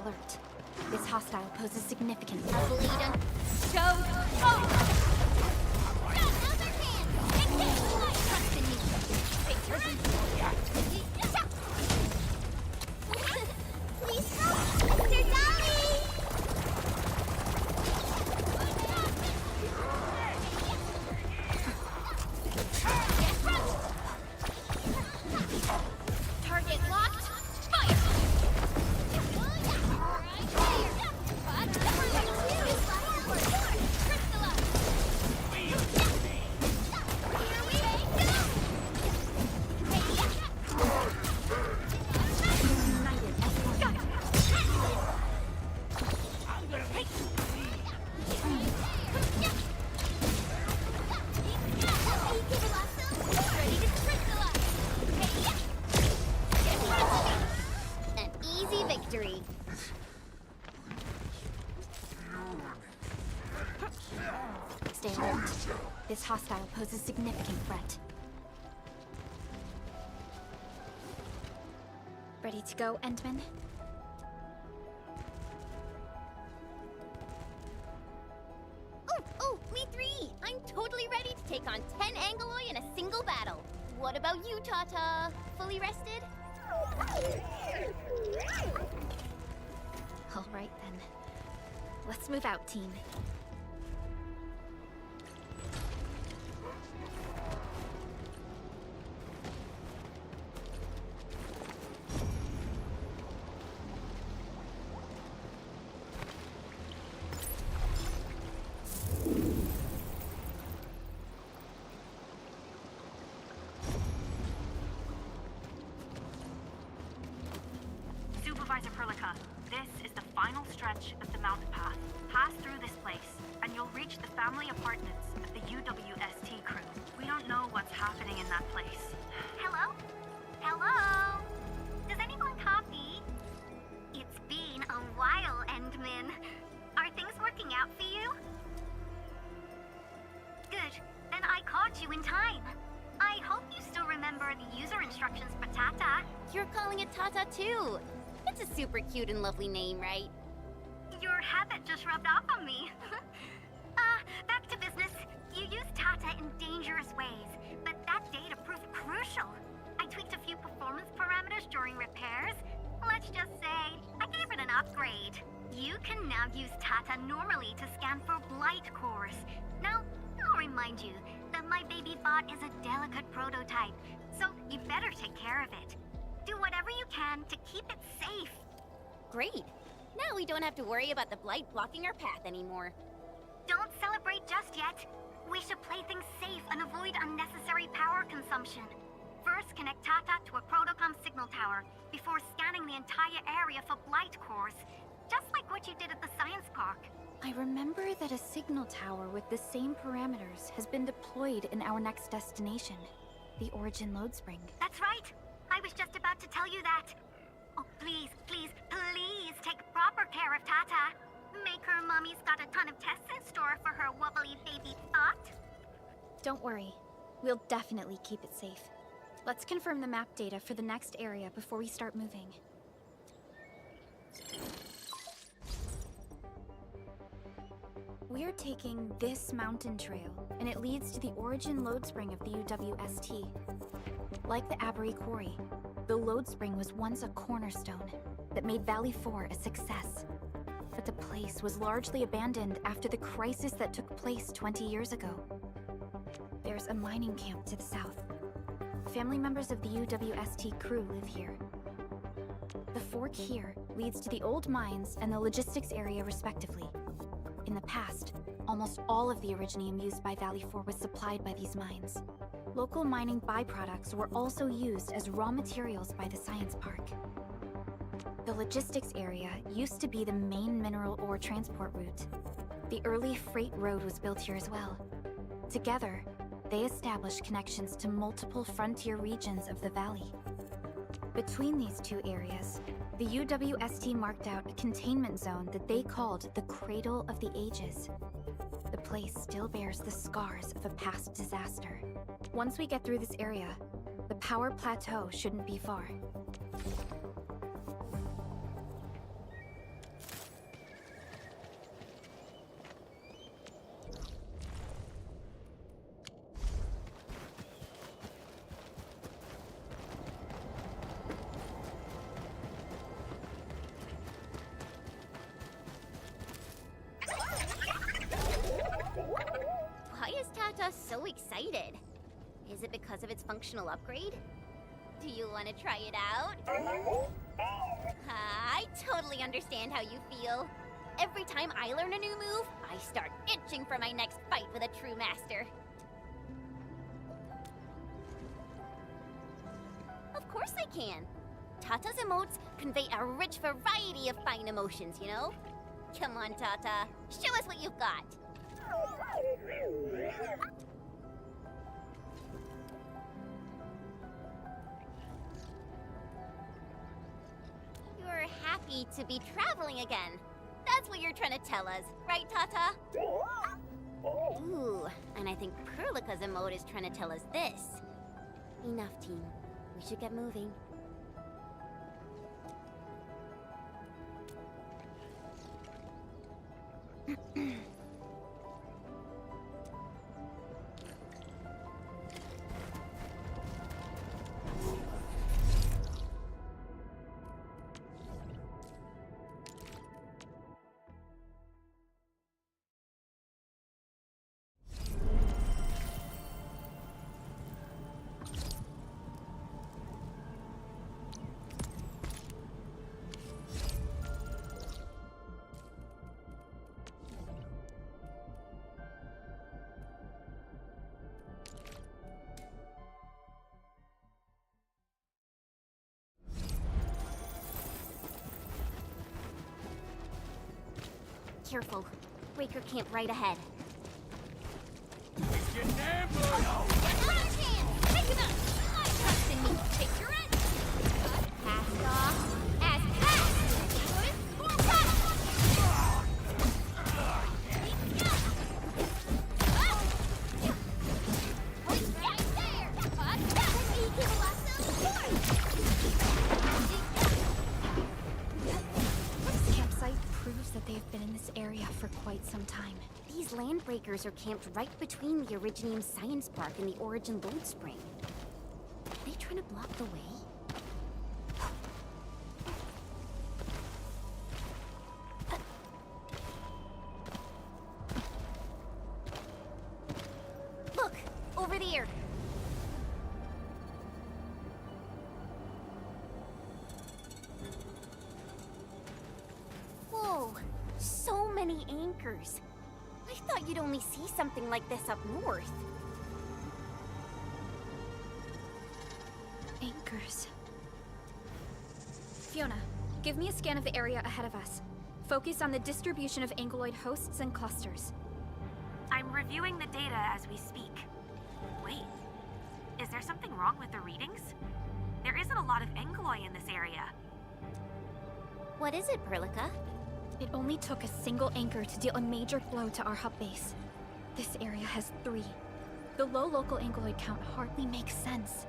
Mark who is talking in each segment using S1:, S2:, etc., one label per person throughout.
S1: alert. This hostile poses significant
S2: A bleed on shows. Oh! Other hand! I trust in you. Victory! Please help, Mr. Dolly! Target locked. Fire! An easy victory.
S1: Stay alert. This hostile poses significant threat. Ready to go, Endman?
S2: Oh, me three! I'm totally ready to take on 10 Angoloi in a single battle. What about you, Tata? Fully rested?
S1: All right, then. Let's move out, team.
S3: Supervisor Perlica, this is the final stretch of the mountain path. Pass through this place, and you'll reach the family apartments of the UWST crew. We don't know what's happening in that place.
S4: Hello? Hello? Does anyone copy? It's been a while, Endman. Are things working out for you? Good. Then I caught you in time. I hope you still remember the user instructions for Tata.
S2: You're calling it Tata too. It's a super cute and lovely name, right?
S4: Your habit just rubbed off on me. Back to business. You used Tata in dangerous ways, but that data proved crucial. I tweaked a few performance parameters during repairs. Let's just say, I gave it an upgrade. You can now use Tata normally to scan for blight cores. Now, I'll remind you that my baby bot is a delicate prototype, so you better take care of it. Do whatever you can to keep it safe.
S2: Great. Now we don't have to worry about the blight blocking our path anymore.
S4: Don't celebrate just yet. We should play things safe and avoid unnecessary power consumption. First, connect Tata to a Protocom signal tower before scanning the entire area for blight cores, just like what you did at the science park.
S1: I remember that a signal tower with the same parameters has been deployed in our next destination, the Origin Load Spring.
S4: That's right. I was just about to tell you that. Oh, please, please, please take proper care of Tata. Make her mommy's got a ton of tests in store for her wobbly baby bot.
S1: Don't worry. We'll definitely keep it safe. Let's confirm the map data for the next area before we start moving. We're taking this mountain trail, and it leads to the Origin Load Spring of the UWST. Like the Abery Quarry, the Load Spring was once a cornerstone that made Valley 4 a success. But the place was largely abandoned after the crisis that took place 20 years ago. There's a mining camp to the south. Family members of the UWST crew live here. The fork here leads to the old mines and the logistics area respectively. In the past, almost all of the Originium used by Valley 4 was supplied by these mines. Local mining byproducts were also used as raw materials by the science park. The logistics area used to be the main mineral ore transport route. The early freight road was built here as well. Together, they established connections to multiple frontier regions of the valley. Between these two areas, the UWST marked out a containment zone that they called the Cradle of the Ages. The place still bears the scars of a past disaster. Once we get through this area, the power plateau shouldn't be far.
S2: so excited. Is it because of its functional upgrade? Do you want to try it out? I totally understand how you feel. Every time I learn a new move, I start itching for my next fight with a true master. Of course I can. Tata's emotes convey a rich variety of fine emotions, you know? Come on, Tata. Show us what you've got. You're happy to be traveling again. That's what you're trying to tell us, right, Tata? Ooh, and I think Perlica's emote is trying to tell us this. Enough, team. We should get moving. Careful. Breaker camp right ahead.
S5: Get ambushed!
S2: Another chance! Take him out! I trust in me. Take your end! Passed off as passed! Good for
S1: This campsite proves that they have been in this area for quite some time.
S2: These landbreakers are camped right between the Originium Science Park and the Origin Load Spring. Are they trying to block the way? Look! Over there! Whoa! So many anchors! I thought you'd only see something like this up north.
S1: Anchors. Fiona, give me a scan of the area ahead of us. Focus on the distribution of anguloid hosts and clusters.
S3: I'm reviewing the data as we speak. Wait, is there something wrong with the readings? There isn't a lot of anguloi in this area.
S2: What is it, Perlica?
S1: It only took a single anchor to deal a major blow to our hub base. This area has 3. The low local anguloid count hardly makes sense.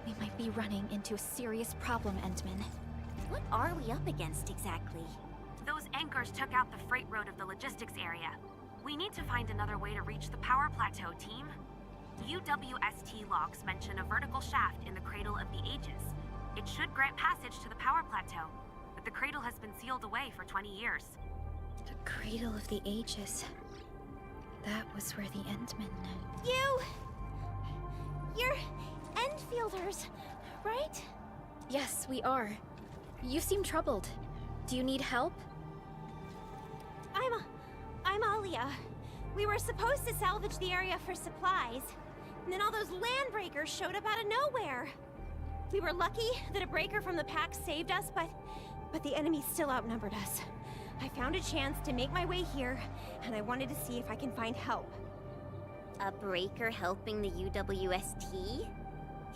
S1: We might be running into a serious problem, Endman.
S2: What are we up against exactly?
S3: Those anchors took out the freight road of the logistics area. We need to find another way to reach the power plateau, team. UWST logs mention a vertical shaft in the Cradle of the Ages. It should grant passage to the power plateau, but the cradle has been sealed away for 20 years.
S1: The Cradle of the Ages. That was where the Endmen...
S2: You're Endfielders, right?
S1: Yes, we are. You seem troubled. Do you need help?
S6: I'm Alia. We were supposed to salvage the area for supplies, and then all those land breakers showed up out of nowhere. We were lucky that a breaker from the pack saved us, but the enemy still outnumbered us. I found a chance to make my way here, and I wanted to see if I can find help.
S2: A breaker helping the UWST?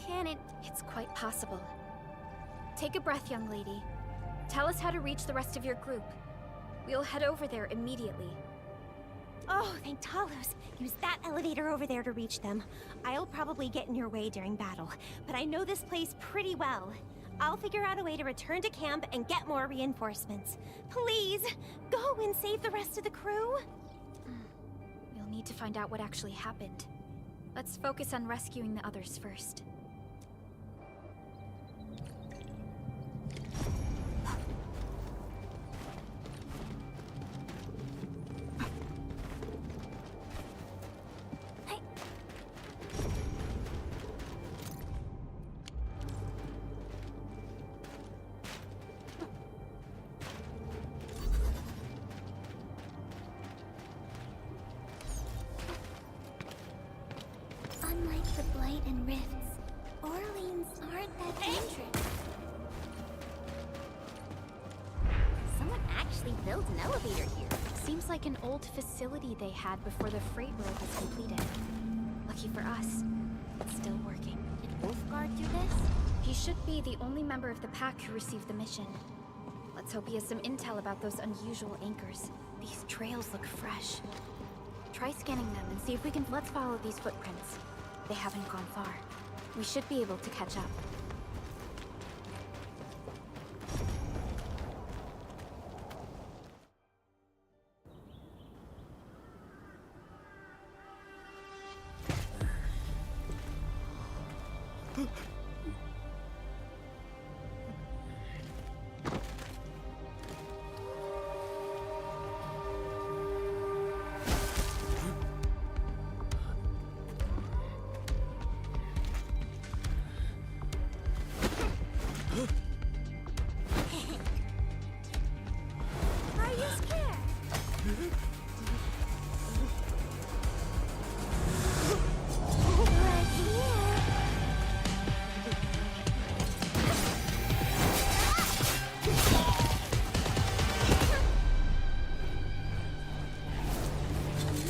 S2: Can it...
S1: It's quite possible. Take a breath, young lady. Tell us how to reach the rest of your group. We'll head over there immediately.
S6: Oh, thank Talos. Use that elevator over there to reach them. I'll probably get in your way during battle, but I know this place pretty well. I'll figure out a way to return to camp and get more reinforcements. Please, go and save the rest of the crew.
S1: We'll need to find out what actually happened. Let's focus on rescuing the others first.
S4: the blight and rifts, Orleans aren't that dangerous.
S2: Someone actually built an elevator here.
S1: Seems like an old facility they had before the freight road was completed. Lucky for us, it's still working.
S2: Did Wolfguard do this?
S1: He should be the only member of the pack who received the mission. Let's hope he has some intel about those unusual anchors. These trails look fresh. Try scanning them and see if we can... Let's follow these footprints. They haven't gone far. We should be able to catch up.
S4: Are you scared? Right here.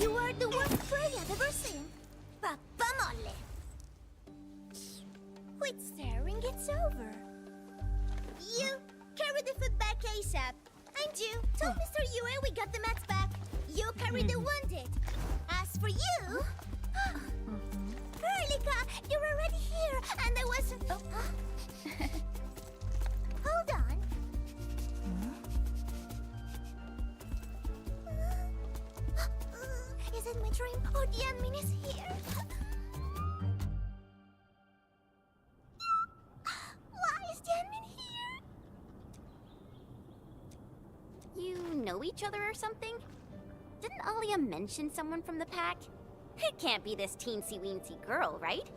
S4: You are the worst prey I've ever seen. Papa Molle. Quit staring, it's over. You carry the food back ASAP. And you told Mr. Yue we got the mats back. You carry the wounded. As for you, Perlica, you're already here, and I wasn't. Hold on. Is it my dream or the admin is here? Why is the admin here?
S2: You know each other or something? Didn't Alia mention someone from the pack? It can't be this teensy-weensy girl, right?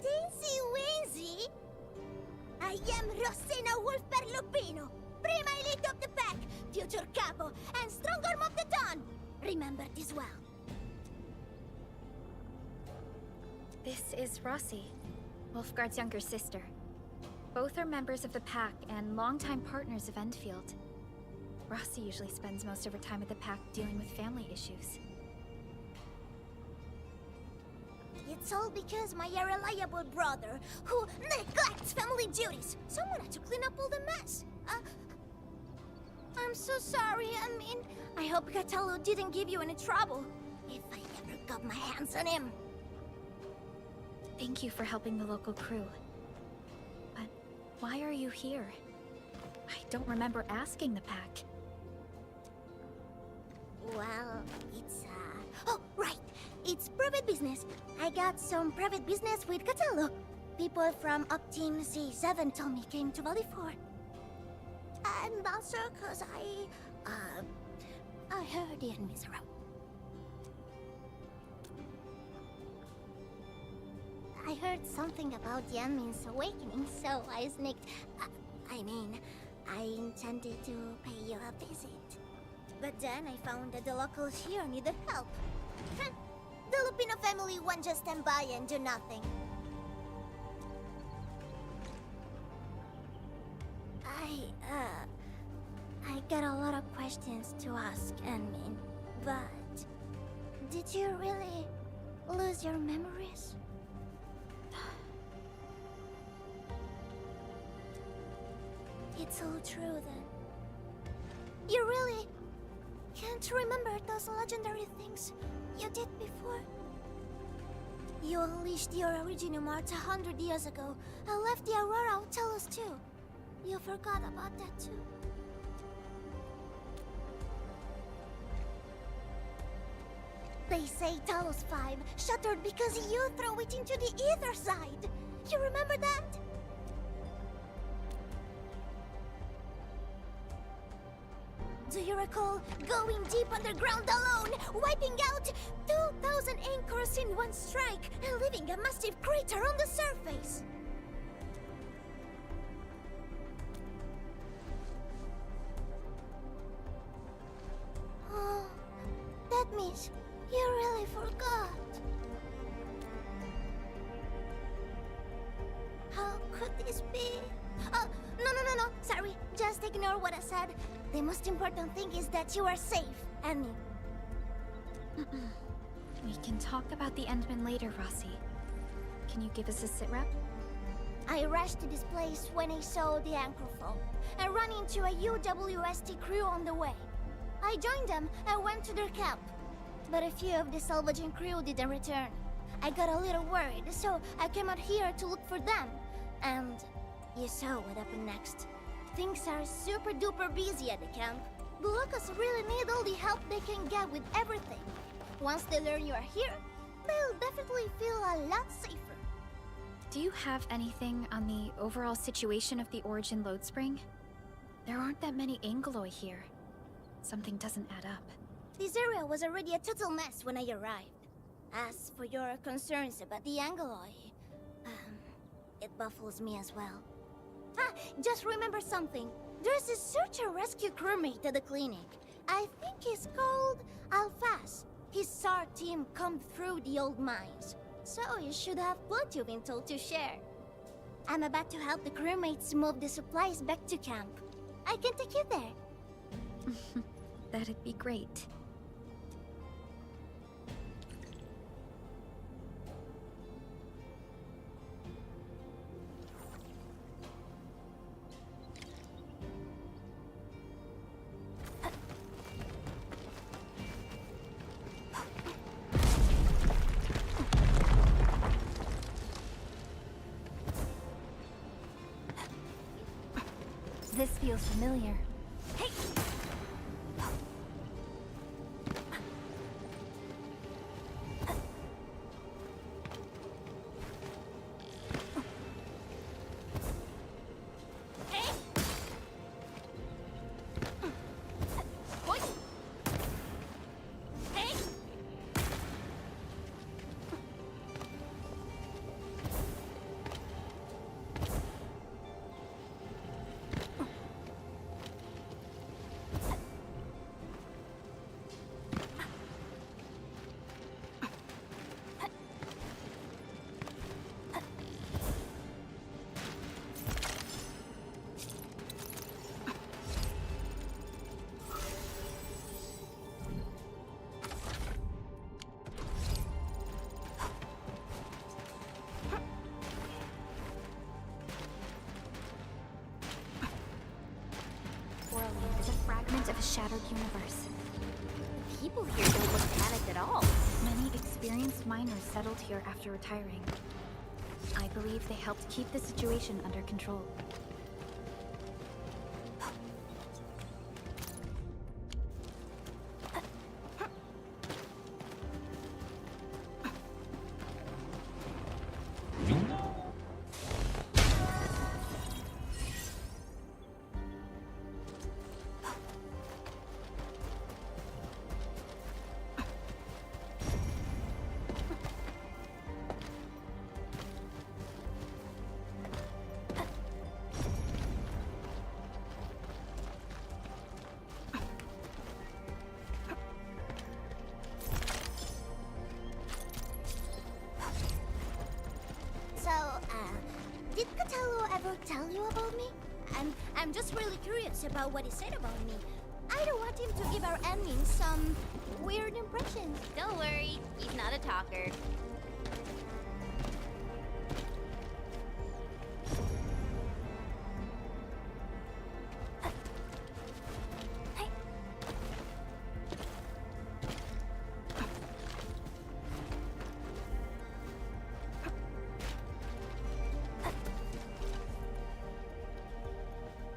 S4: Teensy Weensy? I am Rosina Wolfberg-Lupino, prima elite of the pack, future capo, and strong arm of the dawn. Remember this well.
S1: This is Rossi, Wolfguard's younger sister. Both are members of the pack and longtime partners of Endfield. Rossi usually spends most of her time at the pack dealing with family issues.
S4: It's all because my irreliable brother, who neglects family duties. Someone had to clean up all the mess. I'm so sorry. I hope Cataldo didn't give you any trouble. If I ever got my hands on him.
S1: Thank you for helping the local crew. But why are you here? I don't remember asking the pack.
S4: Well, it's, Oh, right. It's private business. I got some private business with Cataldo. People from Up Team C7 told me came to Valley 4. And also because I heard the enemies around. I heard something about the enemy's awakening, so I sneaked... I intended to pay you a visit. But then I found that the locals here needed help. The Lupino family won't just stand by and do nothing. I got a lot of questions to ask, Enmin. But... did you really lose your memories? It's all true, then. You really can't remember those legendary things you did before? You unleashed your Originum Art 100 years ago and left the Aurora Talos too. You forgot about that too. They say Talos 5 shattered because you threw it into the ether side. You remember that? Do you recall going deep underground alone, wiping out 2,000 anchors in one strike, and leaving a massive crater on the surface? Oh, that means you really forgot. remember what I said? The most important thing is that you are safe, Annie.
S1: We can talk about the Endman later, Rossi. Can you give us a sitrep?
S4: I rushed to this place when I saw the anchor fall and ran into a UWST crew on the way. I joined them and went to their camp, but a few of the salvaging crew didn't return. I got a little worried, so I came out here to look for them. And you saw what happened next. Things are super duper busy at the camp. The locals really need all the help they can get with everything. Once they learn you are here, they'll definitely feel a lot safer.
S1: Do you have anything on the overall situation of the Origin load spring? There aren't that many Angeloi here. Something doesn't add up.
S4: This area was already a total mess when I arrived. As for your concerns about the Angeloi, it baffles me as well. Just remember something. There's a search and rescue crewmate at the clinic. I think he's called Alphas. His SAR team combed through the old mines, so you should have plenty of intel to share. I'm about to help the crewmates move the supplies back to camp. I can take you there.
S1: That'd be great. This feels familiar.
S4: Hey!
S1: Is a fragment of a shattered universe.
S2: People here don't look panicked at all.
S1: Many experienced miners settled here after retiring. I believe they helped keep the situation under control.
S4: Did Catello ever tell you about me? I'm just really curious about what he said about me. I don't want him to give our admin some weird impressions.
S2: Don't worry, he's not a talker.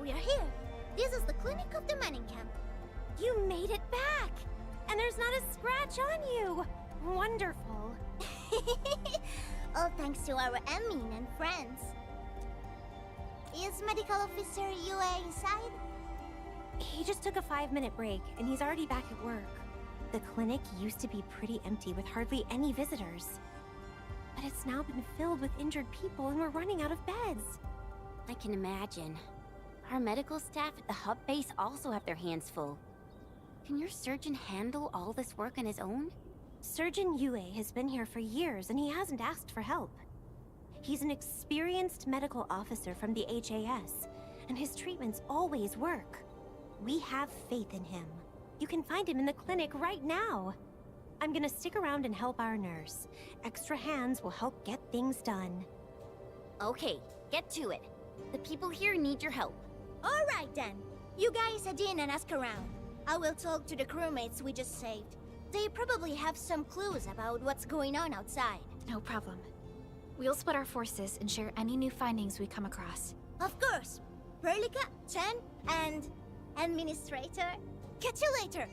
S4: We are here. This is the clinic of the mining camp.
S6: You made it back! And there's not a scratch on you! Wonderful.
S4: All thanks to our admin and friends. Is Medical Officer UA inside?
S6: He just took a 5-minute break, and he's already back at work. The clinic used to be pretty empty with hardly any visitors. But it's now been filled with injured people, and we're running out of beds.
S2: I can imagine. Our medical staff at the hub base also have their hands full. Can your surgeon handle all this work on his own?
S6: Surgeon Yue has been here for years, and he hasn't asked for help. He's an experienced medical officer from the HAS, and his treatments always work. We have faith in him. You can find him in the clinic right now. I'm gonna stick around and help our nurse. Extra hands will help get things done.
S2: Okay, get to it. The people here need your help.
S5: All right then. You guys head in and ask around. I will talk to the crewmates we just saved. They probably have some clues about what's going on outside.
S1: No problem. We'll split our forces and share any new findings we come across.
S5: Of course. Perlica, Chen, and Administrator. Catch you later.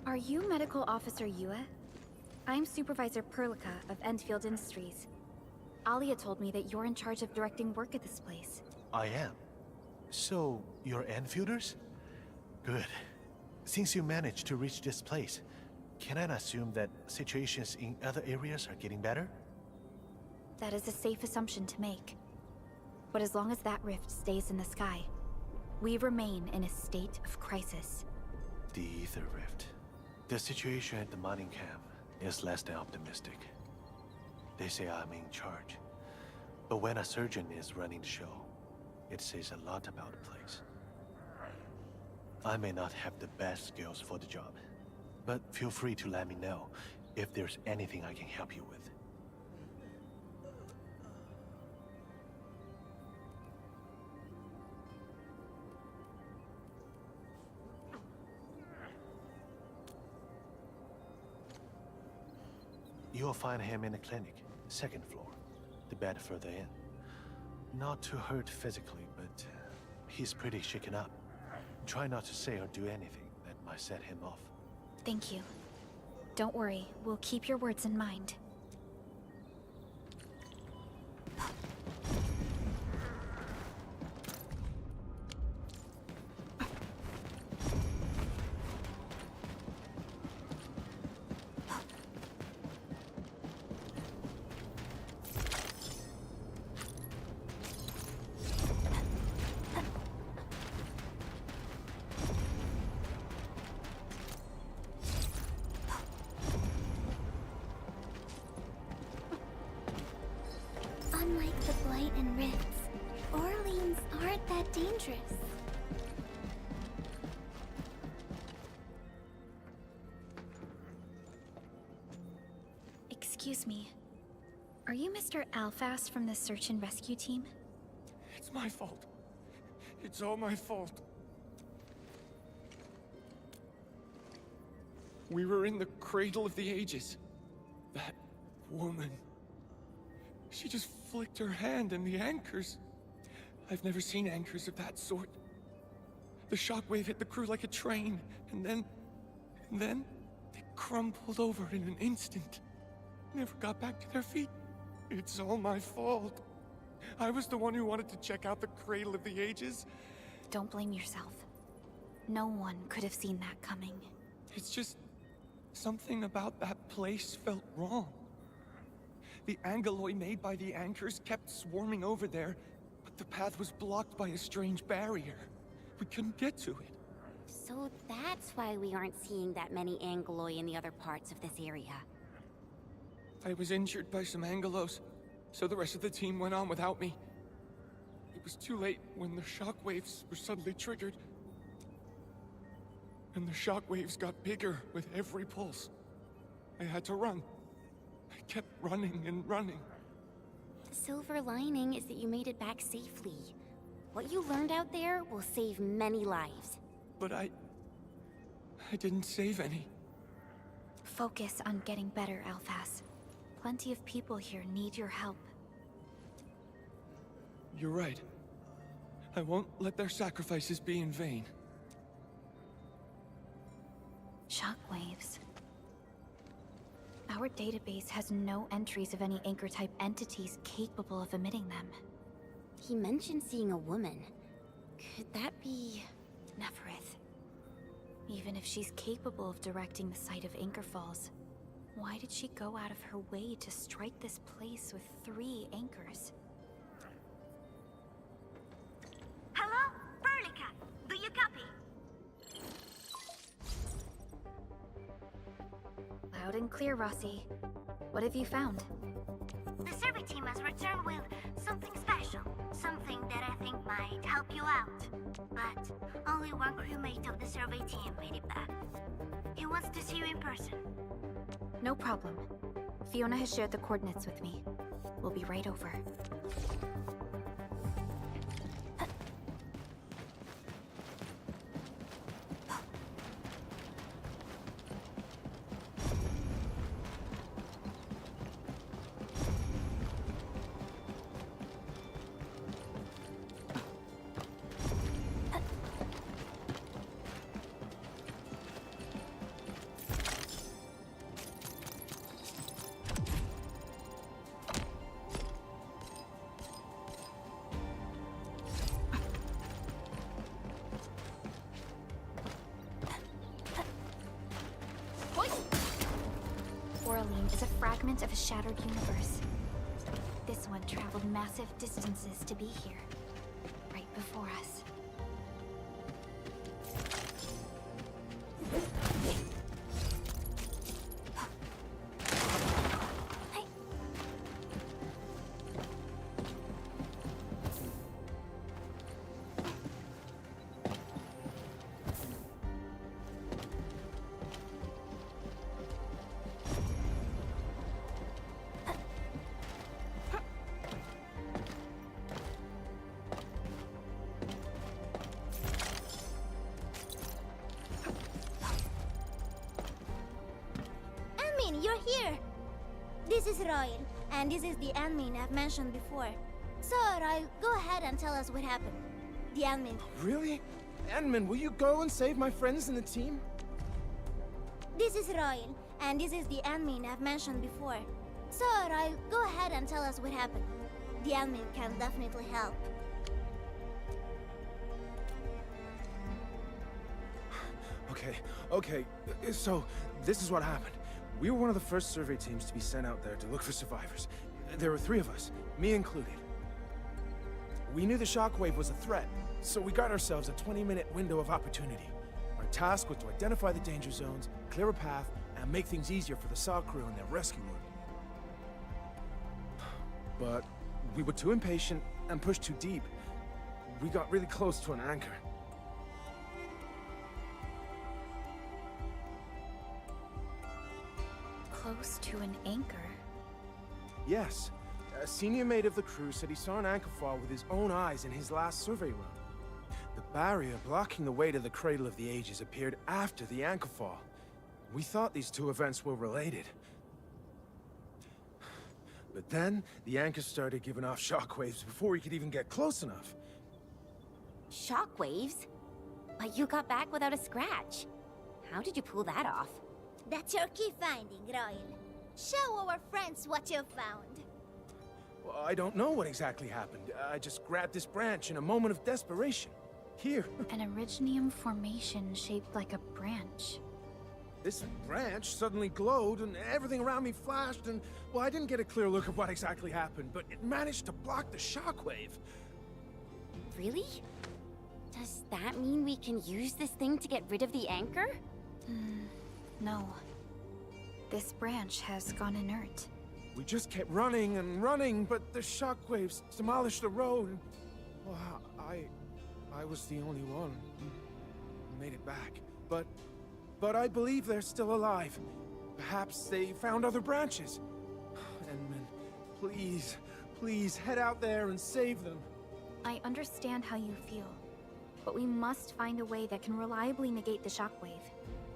S1: Are you Medical Officer Yue? I'm Supervisor Perlica of Endfield Industries. Alia told me that you're in charge of directing work at this place.
S7: I am. So, you're Enfielders? Good. Since you managed to reach this place, can I assume that situations in other areas are getting better?
S1: That is a safe assumption to make. But as long as that rift stays in the sky, we remain in a state of crisis.
S7: The Ether Rift. The situation at the mining camp is less than optimistic. They say I'm in charge. But when a surgeon is running the show, it says a lot about the place. I may not have the best skills for the job, but feel free to let me know if there's anything I can help you with. You'll find him in the clinic, second floor, the bed further in. Not too hurt physically, but he's pretty shaken up. Try not to say or do anything that might set him off.
S1: Thank you. Don't worry, we'll keep your words in mind.
S5: Unlike the Blight and Rifts, Orleans aren't that dangerous.
S1: Excuse me. Are you Mr. Alfast from the search and rescue team?
S8: It's my fault. It's all my fault. We were in the cradle of the ages. That woman. She just flicked her hand and the anchors. I've never seen anchors of that sort. The shockwave hit the crew like a train, and then they crumpled over in an instant. Never got back to their feet. It's all my fault. I was the one who wanted to check out the cradle of the ages.
S1: Don't blame yourself. No one could have seen that coming.
S8: It's just something about that place felt wrong. The angeloi made by the anchors kept swarming over there, but the path was blocked by a strange barrier. We couldn't get to it.
S2: So that's why we aren't seeing that many angeloi in the other parts of this area.
S8: I was injured by some angelos, so the rest of the team went on without me. It was too late when the shockwaves were suddenly triggered. And the shockwaves got bigger with every pulse. I had to run. I kept running and running.
S2: The silver lining is that you made it back safely. What you learned out there will save many lives.
S8: But I didn't save any.
S1: Focus on getting better, Alphas. Plenty of people here need your help.
S8: You're right. I won't let their sacrifices be in vain.
S1: Shockwaves. Our database has no entries of any anchor-type entities capable of emitting them.
S2: He mentioned seeing a woman. Could that be...
S1: Neferith. Even if she's capable of directing the site of Anchor Falls, why did she go out of her way to strike this place with 3 anchors?
S4: Hello? Burlica, do you copy?
S1: Loud and clear, Rossi. What have you found?
S4: The survey team has returned with something special. Something that I think might help you out. But only one crewmate of the survey team made it back. He wants to see you in person.
S1: No problem. Fiona has shared the coordinates with me. We'll be right over. Oraline is a fragment of a shattered universe. This one traveled massive distances to be here, right before us.
S5: You're here! This is Royal, and this is the admin I've mentioned before. So, Royal, go ahead and tell us what happened. The admin.
S9: Really? Admin, will you go and save my friends in the team?
S5: This is Royal, and this is the admin I've mentioned before. So, Royal, go ahead and tell us what happened. The admin can definitely help.
S9: Okay. So, this is what happened. We were one of the first survey teams to be sent out there to look for survivors. There were 3 of us, me included. We knew the shockwave was a threat, so we got ourselves a 20-minute window of opportunity. Our task was to identify the danger zones, clear a path, and make things easier for the SAW crew and their rescue work. But we were too impatient and pushed too deep. We got really close to an anchor.
S1: Close to an anchor?
S9: Yes. A senior mate of the crew said he saw an anchor fall with his own eyes in his last survey run. The barrier blocking the way to the Cradle of the Ages appeared after the anchor fall. We thought these 2 events were related. But then, the anchor started giving off shockwaves before we could even get close enough.
S2: Shockwaves? But you got back without a scratch. How did you pull that off?
S5: That's your key finding, Royal. Show our friends what you found.
S9: Well, I don't know what exactly happened. I just grabbed this branch in a moment of desperation. Here.
S1: An Originium formation shaped like a branch.
S9: This branch suddenly glowed and everything around me flashed and, well, I didn't get a clear look at what exactly happened, but it managed to block the shockwave.
S2: Really? Does that mean we can use this thing to get rid of the anchor?
S1: No. This branch has gone inert.
S9: We just kept running and running, but the shockwaves demolished the road. Well, I was the only one who made it back. But I believe they're still alive. Perhaps they found other branches. Enman, please head out there and save them.
S1: I understand how you feel, but we must find a way that can reliably negate the shockwave.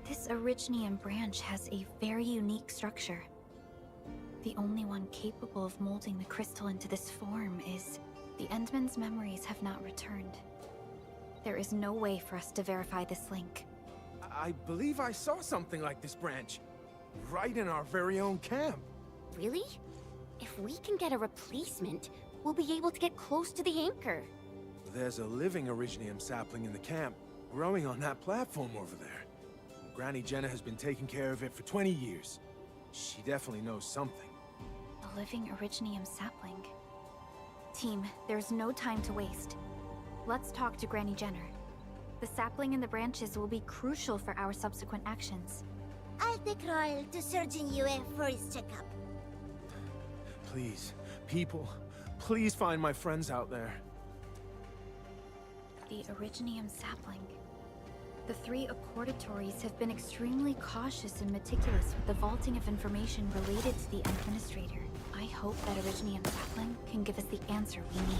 S1: This Originium branch has a very unique structure. The only one capable of molding the crystal into this form is... The Endman's memories have not returned. There is no way for us to verify this link.
S9: I believe I saw something like this branch. Right in our very own camp.
S2: Really? If we can get a replacement, we'll be able to get close to the anchor.
S9: There's a living Originium sapling in the camp, growing on that platform over there. Granny Jenna has been taking care of it for 20 years. She definitely knows something.
S1: A living Originium sapling. Team, there's no time to waste. Let's talk to Granny Jenner. The sapling and the branches will be crucial for our subsequent actions.
S5: I'll take Royal to Surgeon Yue for his checkup.
S9: Please, people, please find my friends out there.
S1: The Originium sapling. The three accordatories have been extremely cautious and meticulous with the vaulting of information related to the Administrator. I hope that Originium sapling can give us the answer we need.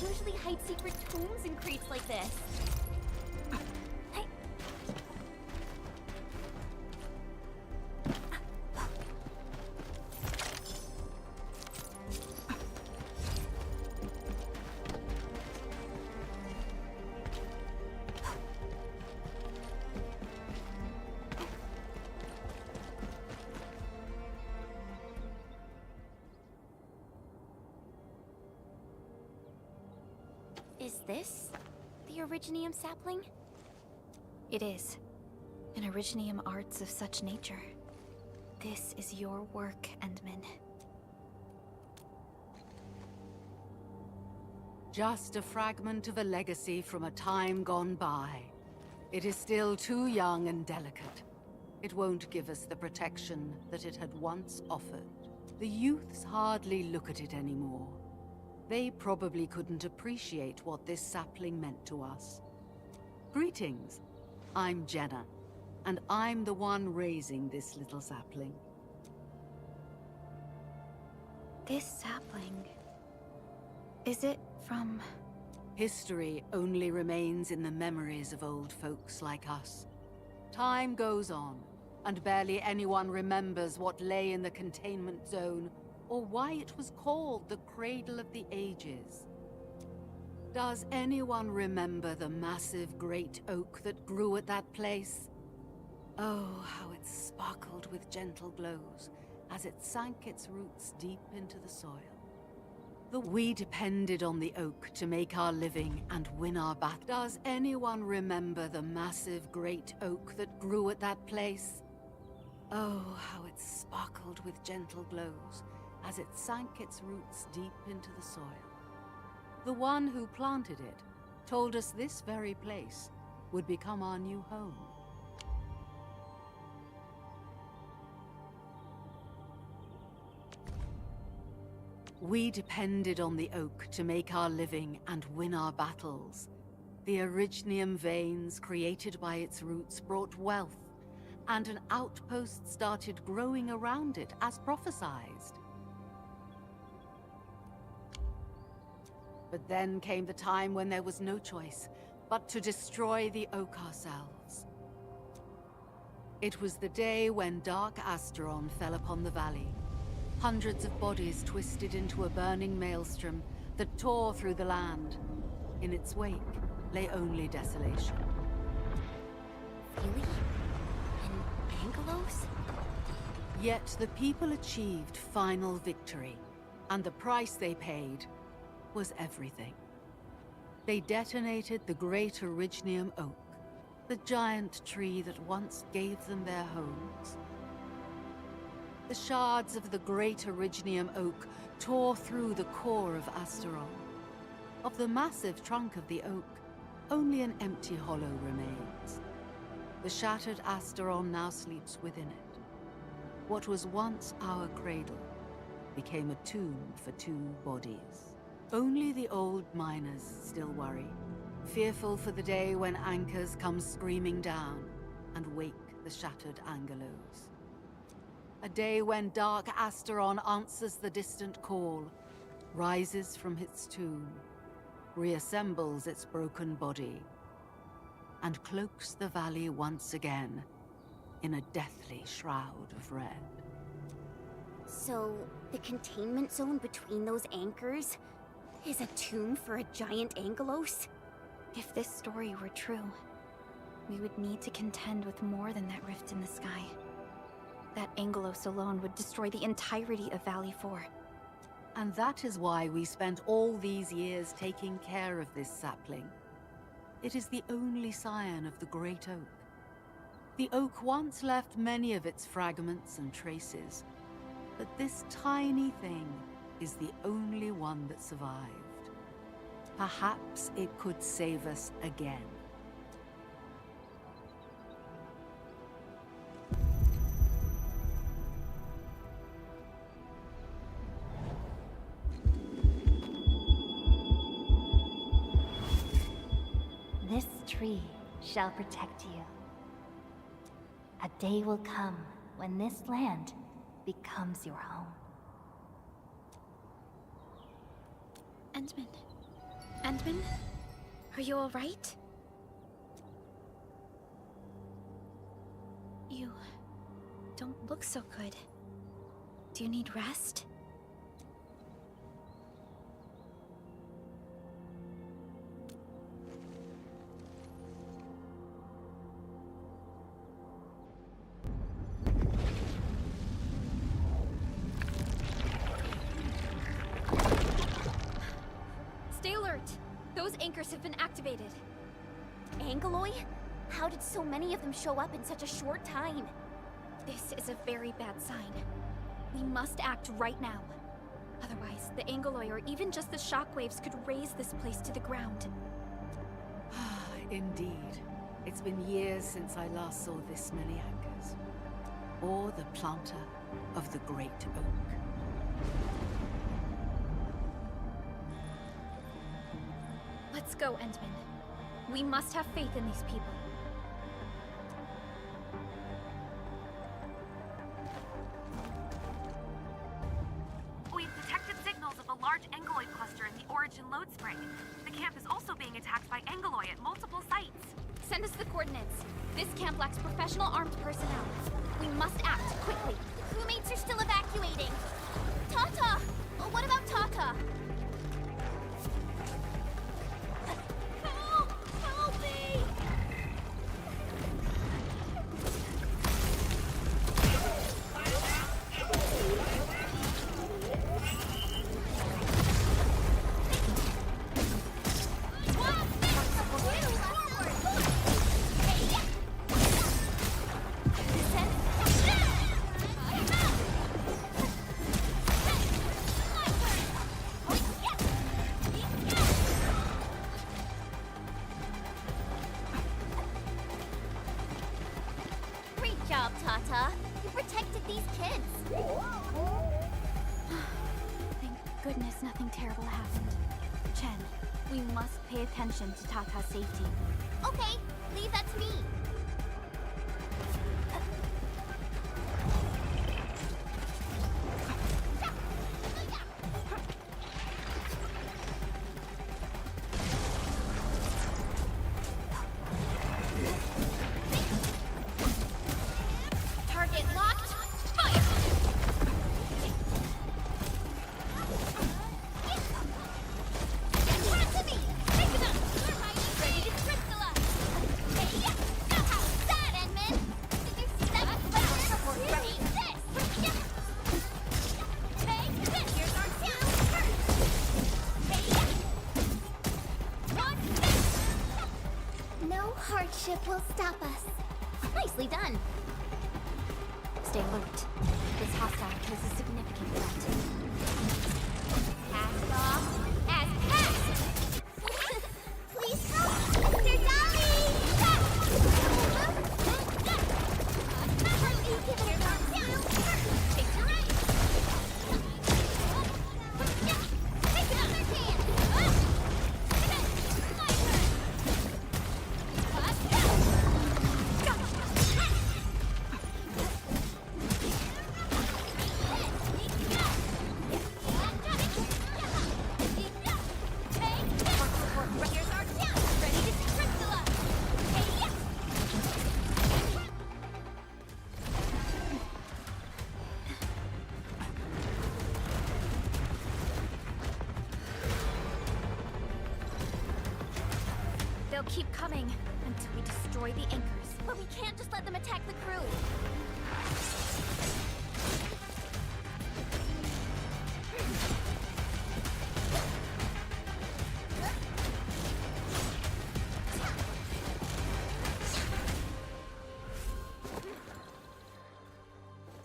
S2: They usually hide secret tombs in crates like this. Is this the Originium sapling?
S1: It is. An Originium arts of such nature. This is your work, Endman.
S10: Just a fragment of a legacy from a time gone by. It is still too young and delicate. It won't give us the protection that it had once offered. The youths hardly look at it anymore. They probably couldn't appreciate what this sapling meant to us. Greetings. I'm Jenna, and I'm the one raising this little sapling.
S1: This sapling... is it from...
S10: History only remains in the memories of old folks like us. Time goes on, and barely anyone remembers what lay in the containment zone, or why it was called the Cradle of the Ages. Does anyone remember the massive great oak that grew at that place? Oh, how it sparkled with gentle glows as it sank its roots deep into the soil. We depended on the oak to make our living and win our battle. Does anyone remember the massive great oak that grew at that place? Oh, how it sparkled with gentle glows as it sank its roots deep into the soil. The one who planted it told us this very place would become our new home. We depended on the oak to make our living and win our battles. The Originium veins created by its roots brought wealth, and an outpost started growing around it as prophesied. But then came the time when there was no choice but to destroy the oak ourselves. It was the day when Dark Asteron fell upon the valley. Hundreds of bodies twisted into a burning maelstrom that tore through the land. In its wake lay only desolation.
S2: Really? And Angelos?
S10: Yet the people achieved final victory, and the price they paid was everything. They detonated the great Originium oak, the giant tree that once gave them their homes. The shards of the great Originium oak tore through the core of Asteron. Of the massive trunk of the oak, only an empty hollow remains. The shattered Asteron now sleeps within it. What was once our cradle became a tomb for two bodies. Only the old miners still worry, fearful for the day when anchors come screaming down and wake the shattered Angelos. A day when Dark Asteron answers the distant call, rises from its tomb, reassembles its broken body, and cloaks the valley once again in a deathly shroud of red.
S2: So, the containment zone between those anchors is a tomb for a giant angelos?
S1: If this story were true, we would need to contend with more than that rift in the sky. That angelos alone would destroy the entirety of Valley 4.
S10: And that is why we spent all these years taking care of this sapling. It is the only scion of the Great Oak. The oak once left many of its fragments and traces, but this tiny thing is the only one that survived. Perhaps it could save us again.
S4: This tree shall protect you. A day will come when this land becomes your home.
S1: Endman. Endman? Are you alright? You don't look so good. Do you need rest?
S2: Stay alert! Those anchors have been activated. Angeloi? How did so many of them show up in such a short time?
S1: This is a very bad sign. We must act right now. Otherwise, the Angeloi or even just the shockwaves could raze this place to the ground.
S10: Indeed. It's been years since I last saw this many anchors. Or the planter of the Great Oak.
S1: Let's go, Endman. We must have faith in these people.
S3: We've detected signals of a large Angeloid cluster in the Origin Lode Spring. The camp is also being attacked by Angeloi at multiple sites.
S1: Send us the coordinates. This camp lacks professional armed personnel. We must act quickly.
S2: The crewmates are still evacuating. Tata! Oh, what about Tata? Help! Help me! Great job, Tata. You protected these kids.
S1: Thank goodness nothing terrible happened. Chen, we must pay attention to Tata's safety.
S2: Okay, leave that to me. Target locked. Fire! Run to me! Take them! We're ready to crystallize! Hey, now how's that, Edmund? Did you see that? Take this! Take this! Here's our chance! Hey, watch this!
S4: No hardship will stop us.
S2: Nicely done.
S1: Stay alert. This hostile poses a significant threat.
S2: Cast off as cast!
S4: Please help, Mr. Dolly!
S2: Take your right! Take another chance! My turn!
S1: They'll keep coming until we destroy the anchors.
S2: But we can't just let them attack the crew.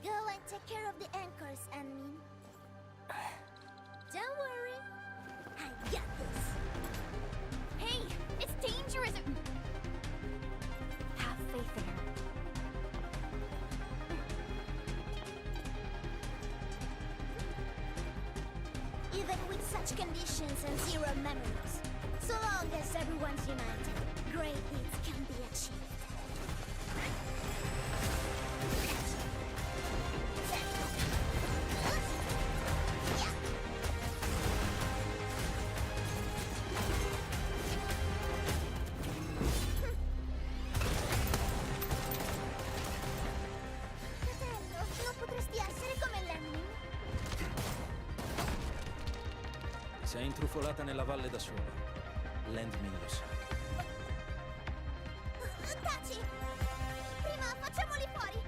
S5: Go and take care of the anchors, Anmin. Don't worry. I got this.
S2: Hey, it's dangerous.
S1: Have faith in her.
S5: Even with such conditions and zero memories, so long as everyone's united, great deeds can be achieved. Fratello, non potresti essere come Lemmy?
S11: Sei intrufolata nella valle da sola. Landmin lo sa.
S5: Taci! Prima facciamoli fuori!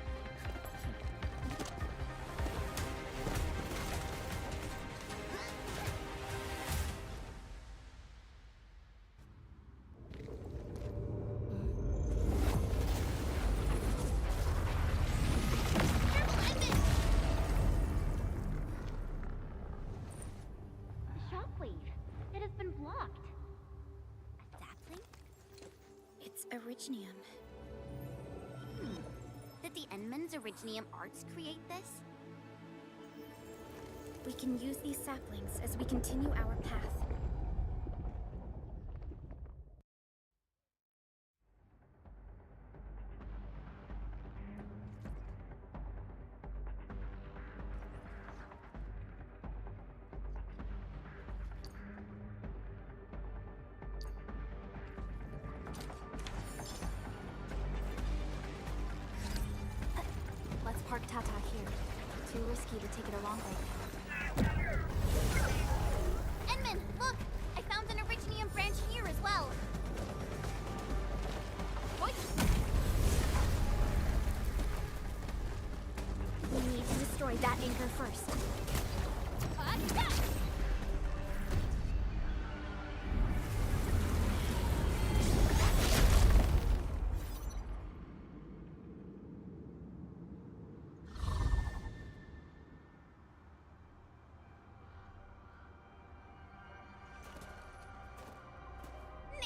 S2: The shockwave. It has been blocked.
S1: A sapling? It's Originium.
S2: Did the Enman's Originium arts create this?
S1: We can use these saplings as we continue our path. Let's park Tata here. Too risky to take it along right now.
S2: Enman, look! I found an Originium branch here as well. What?
S1: We need to destroy that anchor first.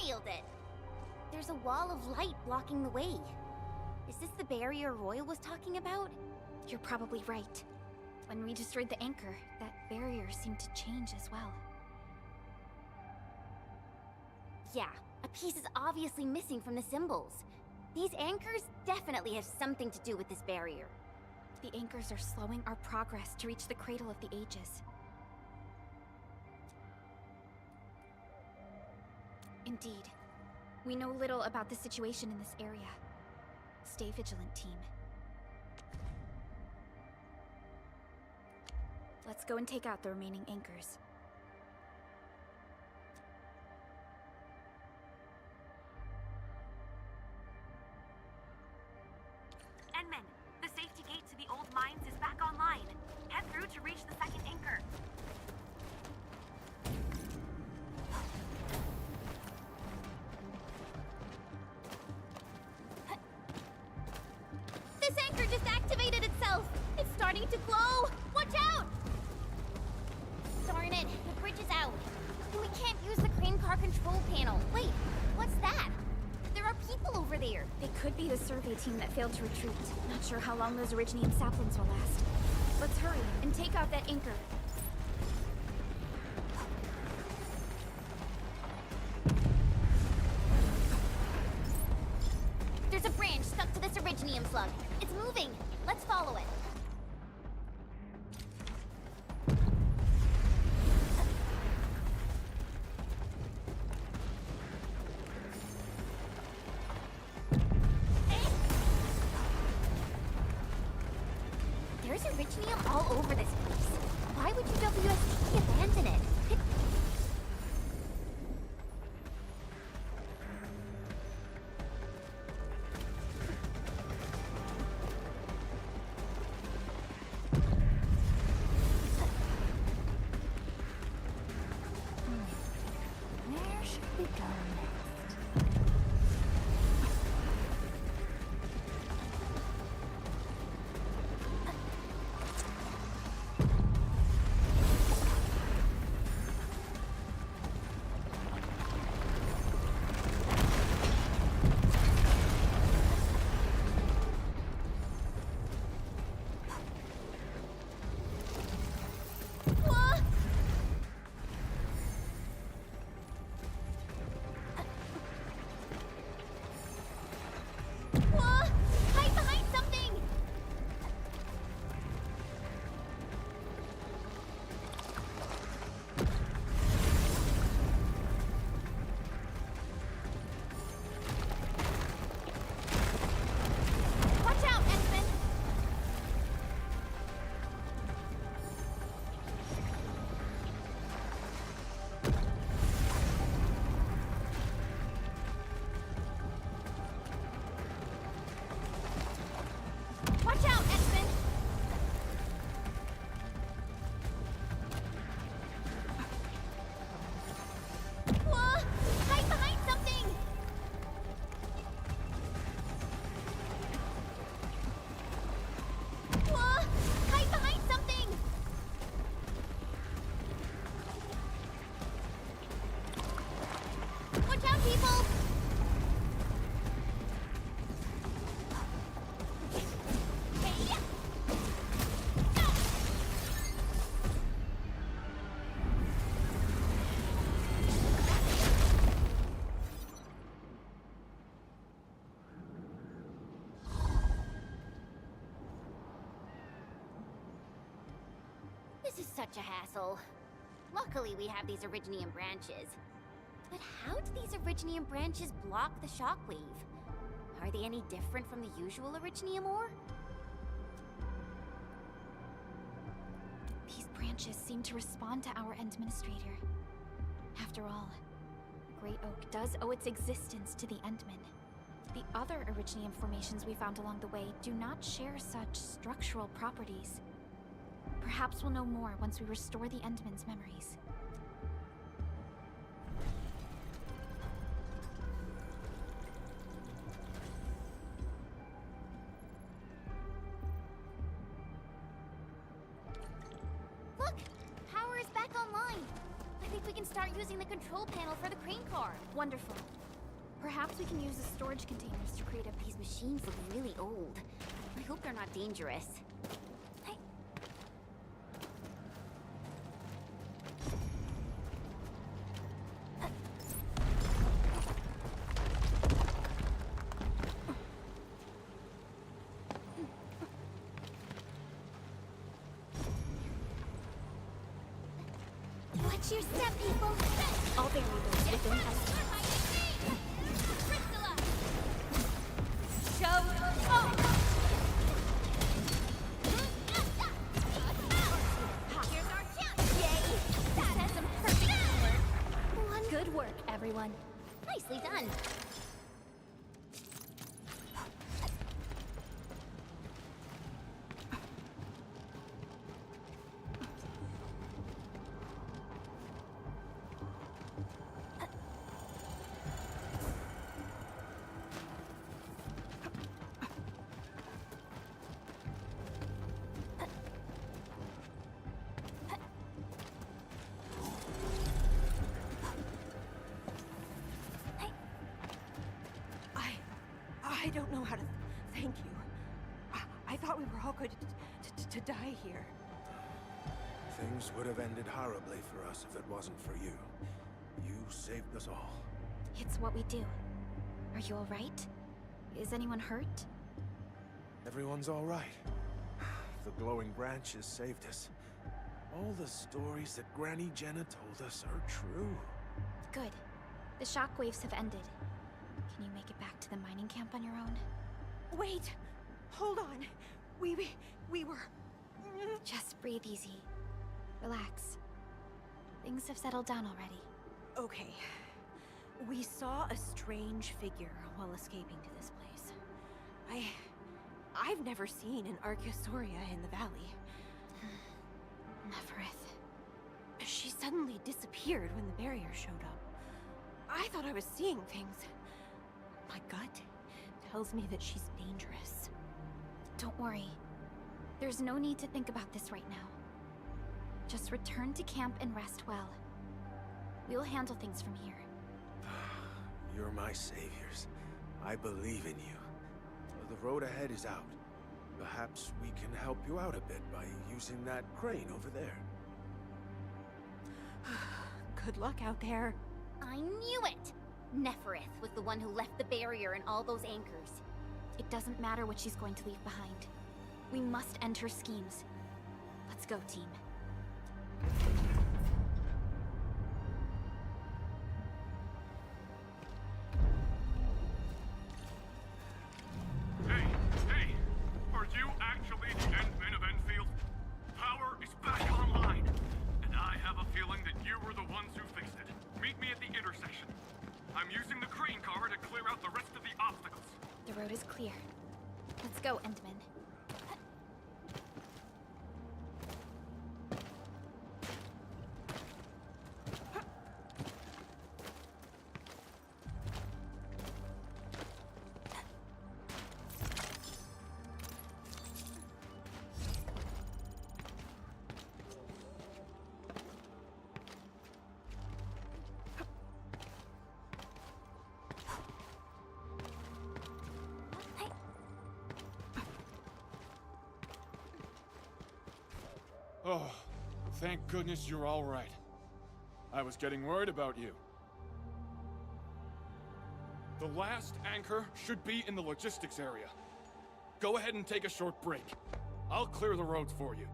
S2: Nailed it! There's a wall of light blocking the way. Is this the barrier Royal was talking about?
S1: You're probably right. When we destroyed the anchor, that barrier seemed to change as well.
S2: Yeah, a piece is obviously missing from the symbols. These anchors definitely have something to do with this barrier.
S1: The anchors are slowing our progress to reach the Cradle of the Ages. Indeed. We know little about the situation in this area. Stay vigilant, team. Let's go and take out the remaining anchors.
S3: Enman, the safety gate to the old mines is back online. Head through to reach the second anchor.
S2: This anchor just activated itself! It's starting to glow! Watch out! Darn it, the bridge is out. And we can't use the crane car control panel. Wait, what's that? There are people over there.
S1: They could be the survey team that failed to retreat. Not sure how long those Originium saplings will last. Let's hurry and take out that anchor.
S2: There's a branch stuck to this Originium slug. It's moving. Let's follow it. There's Originium all over this place. Why would UWST abandon it? Whoa! Whoa! Hide behind something! Watch out, Endman! Watch out, Endman! Whoa! Hide behind something! Whoa! Hide behind something! Watch out, people! Hey! This is such a hassle. Luckily, we have these Originium branches. But how do these Originium branches block the shockwave? Are they any different from the usual Originium ore?
S1: These branches seem to respond to our Endministrator. After all, the Great Oak does owe its existence to the Endmen. The other Originium formations we found along the way do not share such structural properties. Perhaps we'll know more once we restore the Endmen's memories.
S2: Look! Power is back online! I think we can start using the control panel for the crane car.
S1: Wonderful. Perhaps we can use the storage containers to create a...
S2: These machines look really old. I hope they're not dangerous. Hey.
S5: Watch your step, people!
S1: I'll bury those within us.
S2: Here's our chance! Yay! That has some perfect teamwork.
S1: Good work, everyone.
S2: Nicely done.
S6: I don't know how to thank you. I thought we were all going to die here.
S9: Things would have ended horribly for us if it wasn't for you. You saved us all.
S1: It's what we do. Are you all right? Is anyone hurt?
S9: Everyone's all right. The glowing branches saved us. All the stories that Granny Jenna told us are true.
S1: Good. The shockwaves have ended. Can you make it back to the mining camp on your own?
S6: Wait! Hold on. We were...
S1: Just breathe easy. Relax. Things have settled down already.
S6: Okay. We saw a strange figure while escaping to this place. I've never seen an Archosauria in the valley.
S1: Neferith.
S6: She suddenly disappeared when the barrier showed up. I thought I was seeing things. My gut tells me that she's dangerous.
S1: Don't worry. There's no need to think about this right now. Just return to camp and rest well. We'll handle things from here.
S9: You're my saviors. I believe in you. The road ahead is out. Perhaps we can help you out a bit by using that crane over there.
S6: good luck out there.
S2: I knew it! Neferith was the one who left the barrier and all those anchors.
S1: It doesn't matter what she's going to leave behind. We must end her schemes. Let's go, team.
S12: Hey, hey! Are you actually the Endmen of Endfield? Power is back online, and I have a feeling that you were the ones who fixed it. Meet me at the intersection. I'm using the crane car to clear out the rest of the obstacles.
S1: The road is clear. Let's go, Endman.
S8: Oh, thank goodness you're all right. I was getting worried about you. The last anchor should be in the logistics area. Go ahead and take a short break. I'll clear the roads for you.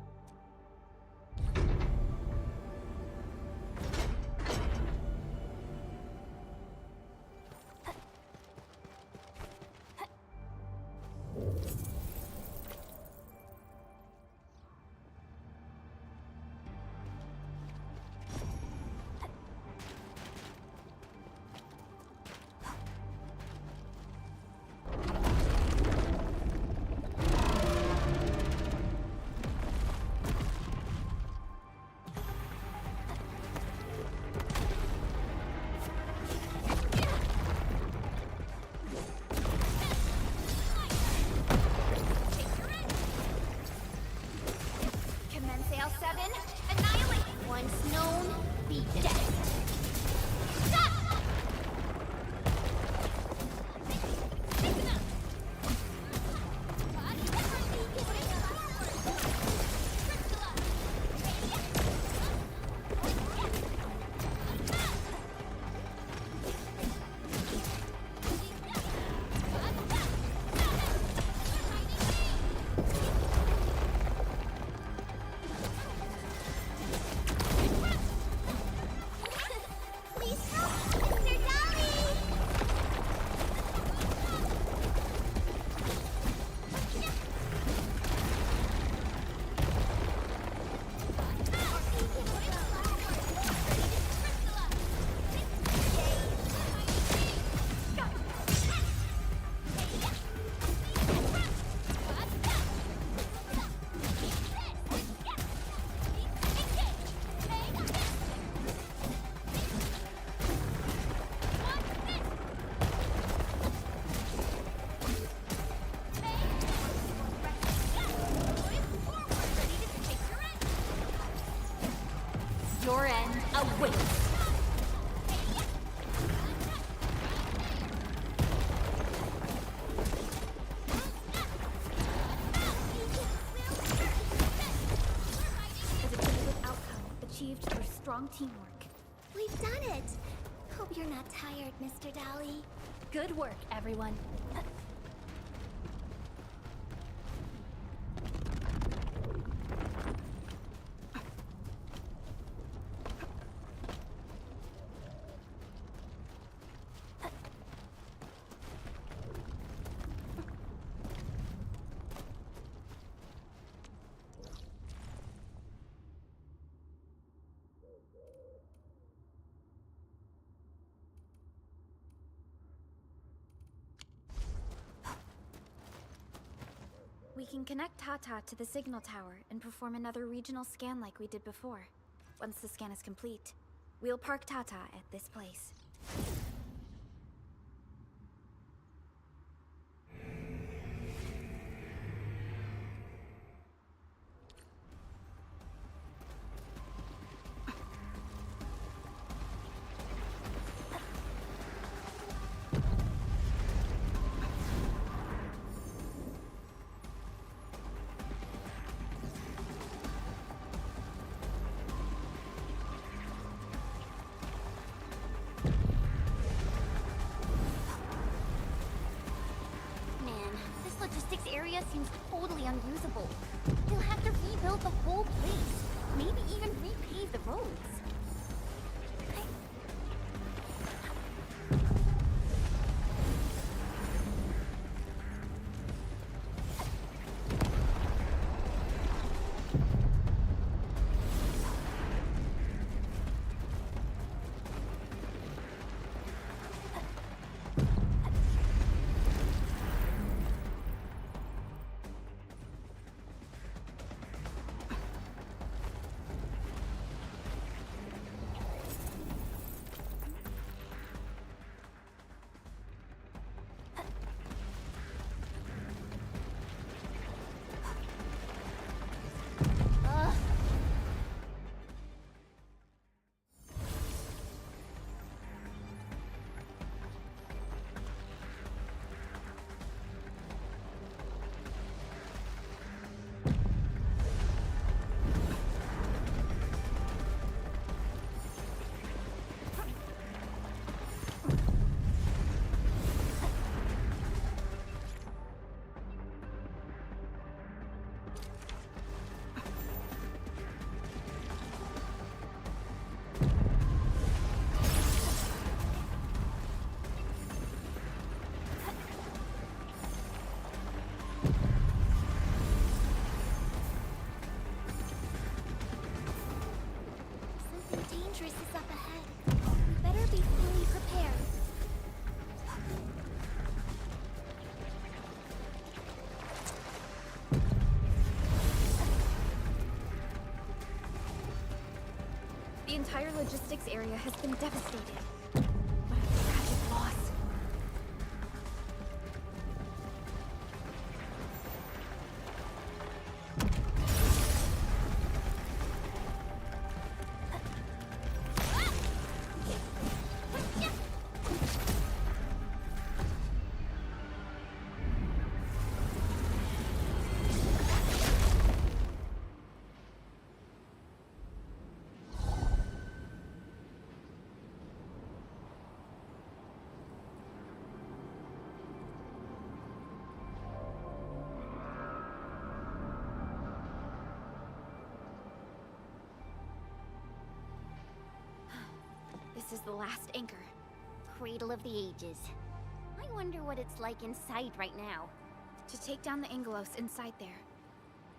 S2: Once known, be dead.
S1: Your end awaits. A definitive outcome achieved through strong teamwork.
S5: We've done it! Hope you're not tired, Mr. Dali.
S1: Good work, everyone. We can connect Tata to the signal tower and perform another regional scan like we did before. Once the scan is complete, we'll park Tata at this place.
S2: seems totally unusable. They'll have to rebuild the whole place. Maybe even repave the roads.
S5: Something dangerous is up ahead. We better be fully prepared.
S1: The entire logistics area has been devastated. What a tragic loss. This is the last anchor.
S2: Cradle of the Ages. I wonder what it's like inside right now.
S1: To take down the Angelos inside there,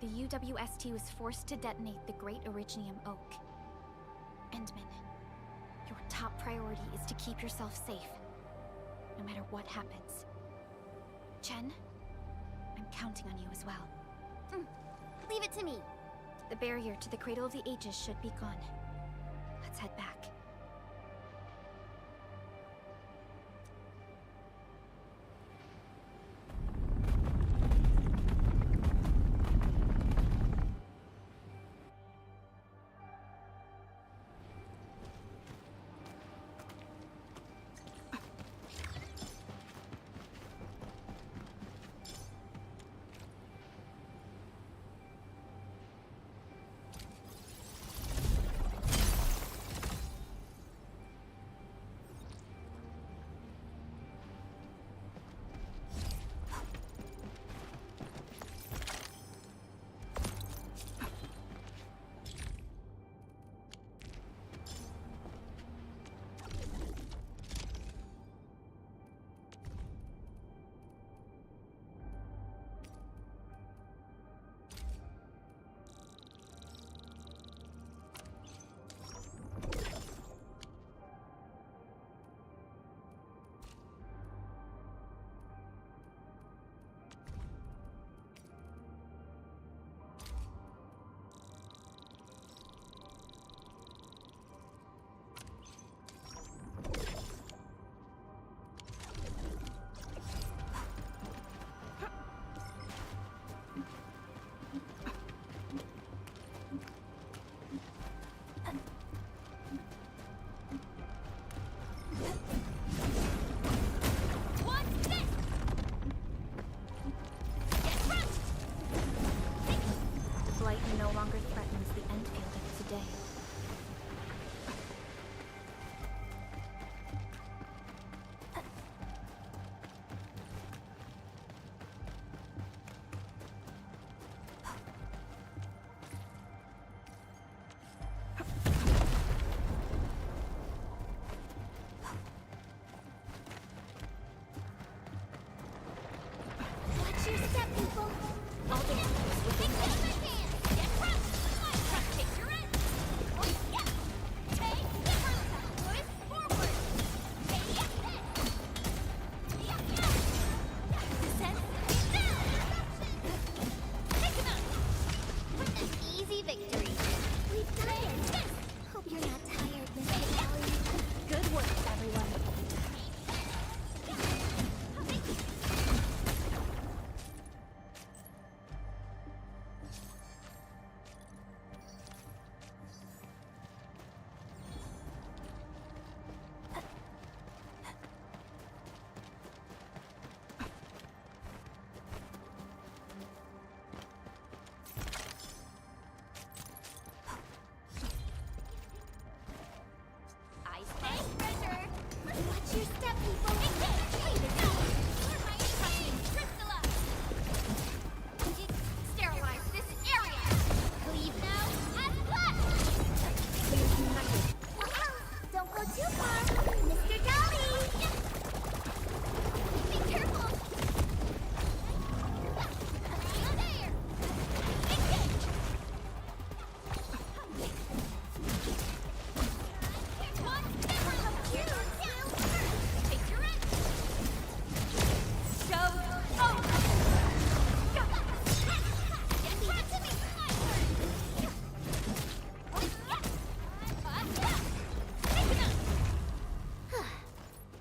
S1: the UWST was forced to detonate the Great Originium Oak. Endman, your top priority is to keep yourself safe, no matter what happens. Chen, I'm counting on you as well.
S2: Leave it to me.
S1: The barrier to the Cradle of the Ages should be gone. Let's head back.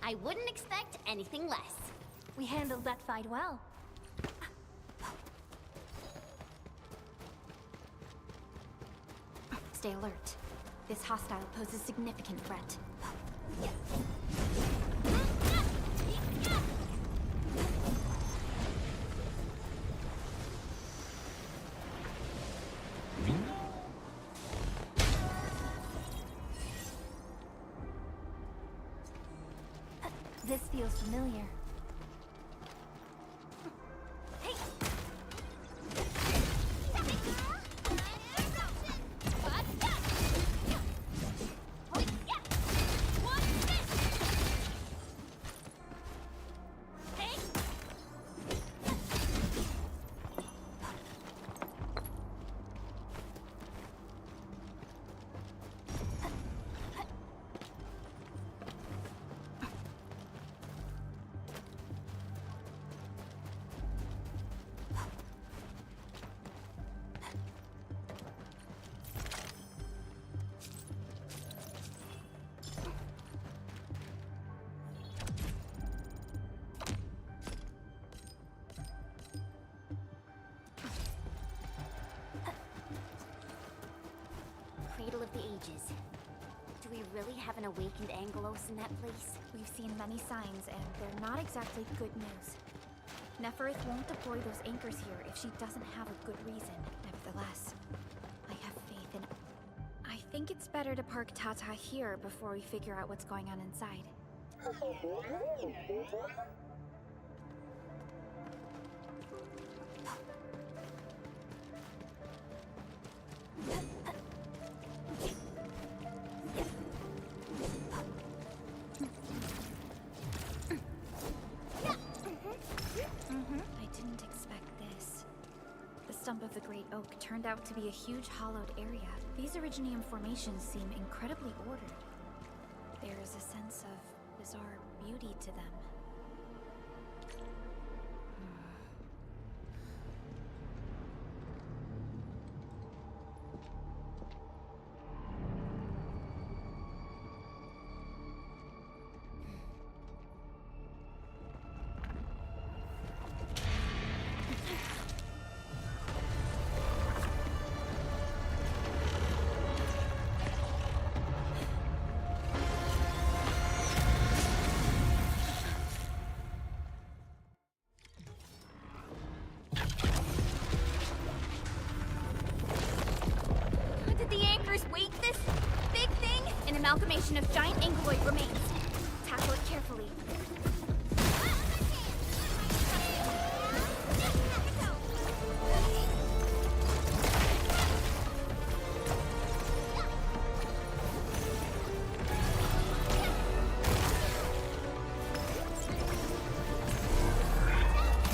S2: I wouldn't expect anything less.
S5: We handled that fight well.
S1: Stay alert. This hostile poses significant threat. This feels familiar.
S2: Cradle of the Ages. Do we really have an awakened Angelos in that place?
S1: We've seen many signs, and they're not exactly good news. Neferith won't deploy those anchors here if she doesn't have a good reason. Nevertheless, I have faith in... I think it's better to park Tata here before we figure out what's going on inside. I didn't expect this. The stump of the Great Oak turned out to be a huge hollowed area. These Originium formations seem incredibly ordered. There's a sense of bizarre beauty to them.
S2: Did the anchors wake this big thing?
S1: An amalgamation of giant ankyloid remains. Tackle it carefully.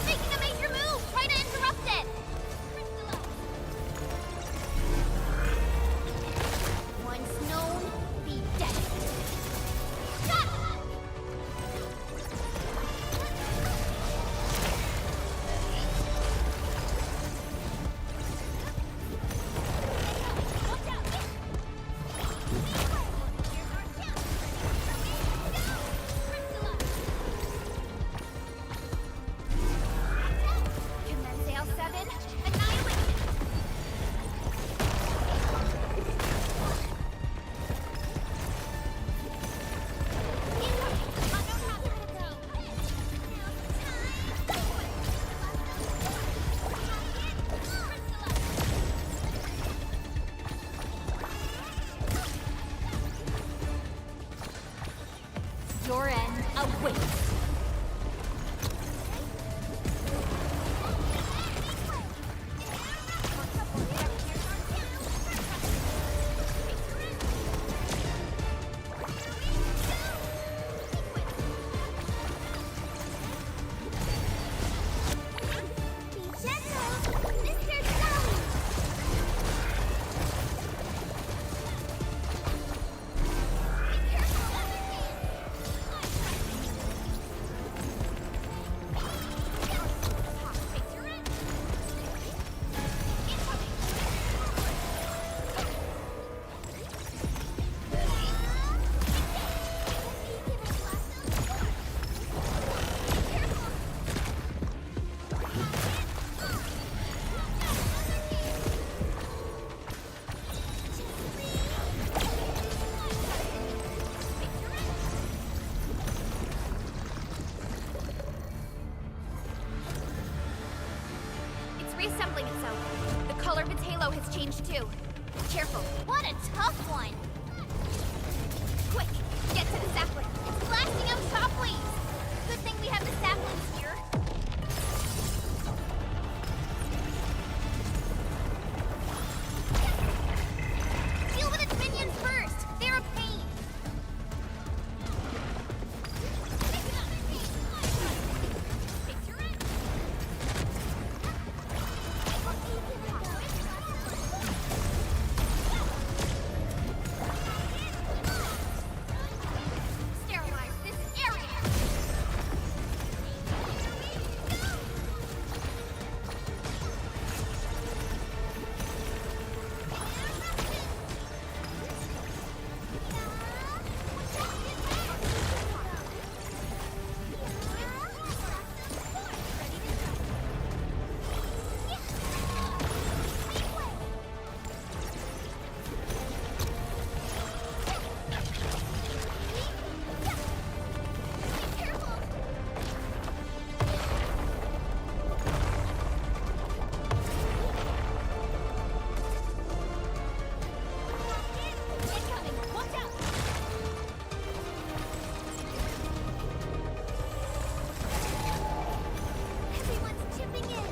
S2: Making a major move! Try to interrupt it! Once known, be destined. Stop! Watch out! Here's our chance!
S1: Commence AL7. Annihilation!
S2: Your end awaits.
S1: reassembling itself. The color of its halo has changed too. Careful.
S2: What a tough one!
S1: Quick, get to the sapling.
S2: It's blasting out shockwaves! Good thing we have the saplings here. Deal with its minions first! They're a pain! Sterilize this area! Everyone's chipping in.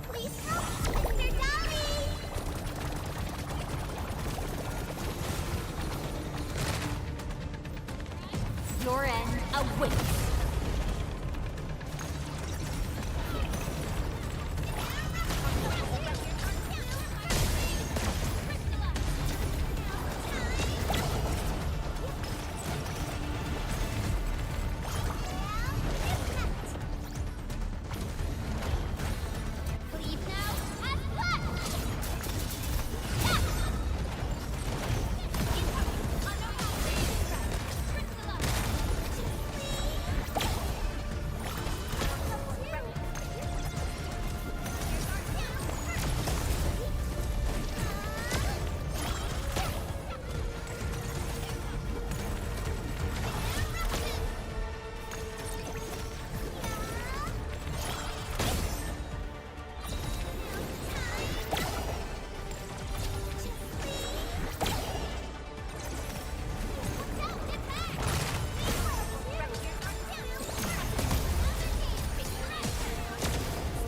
S2: Please help, Mr. Dolly!
S1: Your end awaits.
S2: Leave now and left!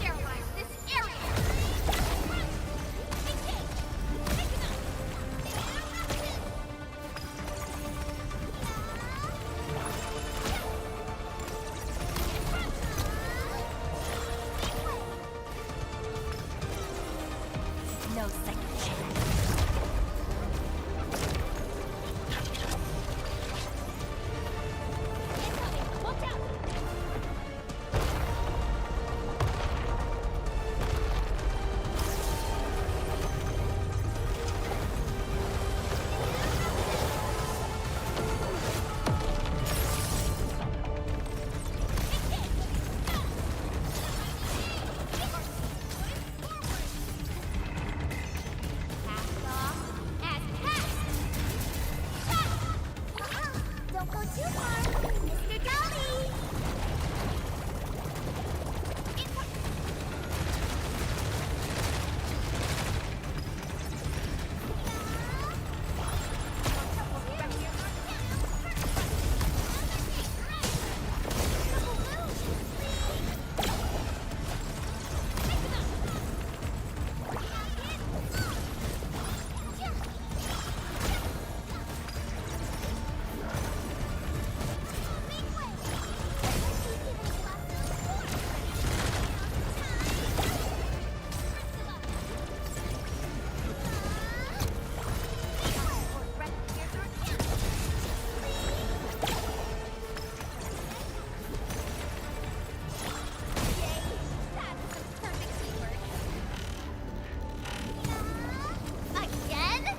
S2: Sterilize this area!
S1: No second chance.
S2: Watch out! Cast off as cast! Don't go too far, Mr. Dolly!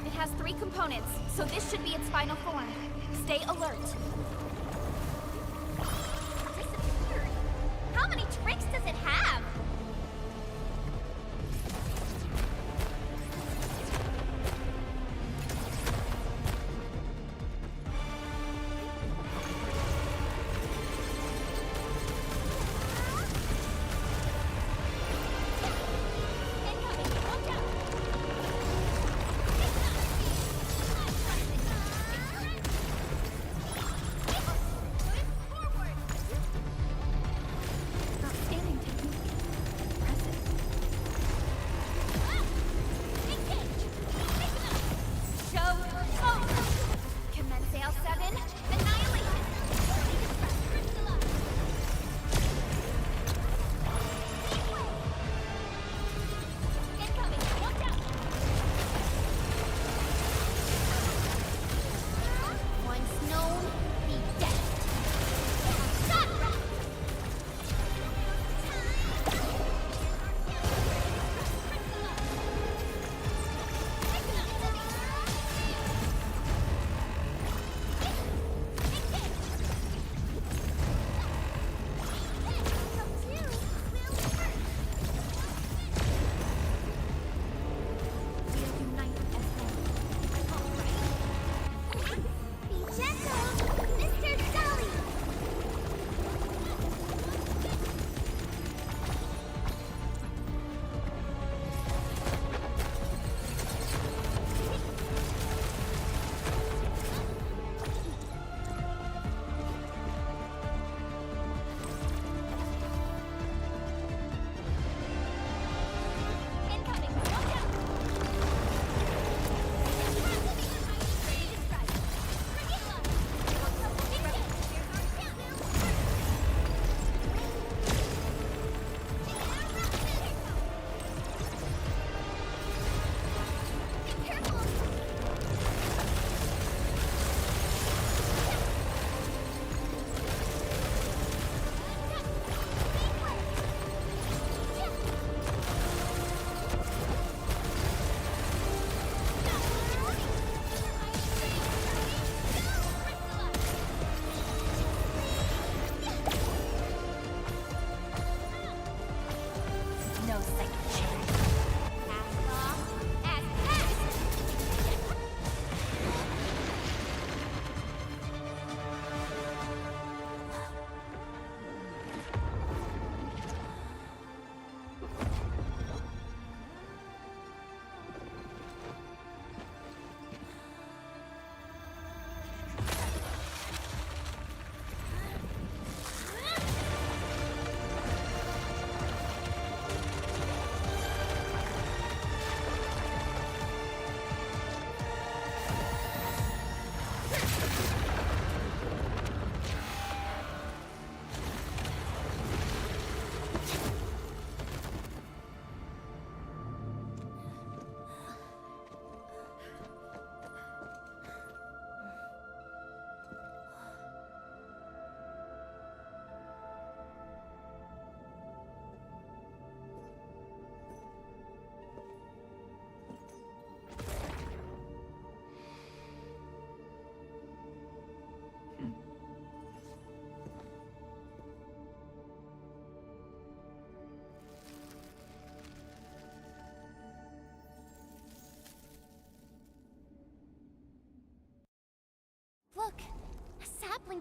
S1: It has 3 components, so this should be its final form. Stay alert.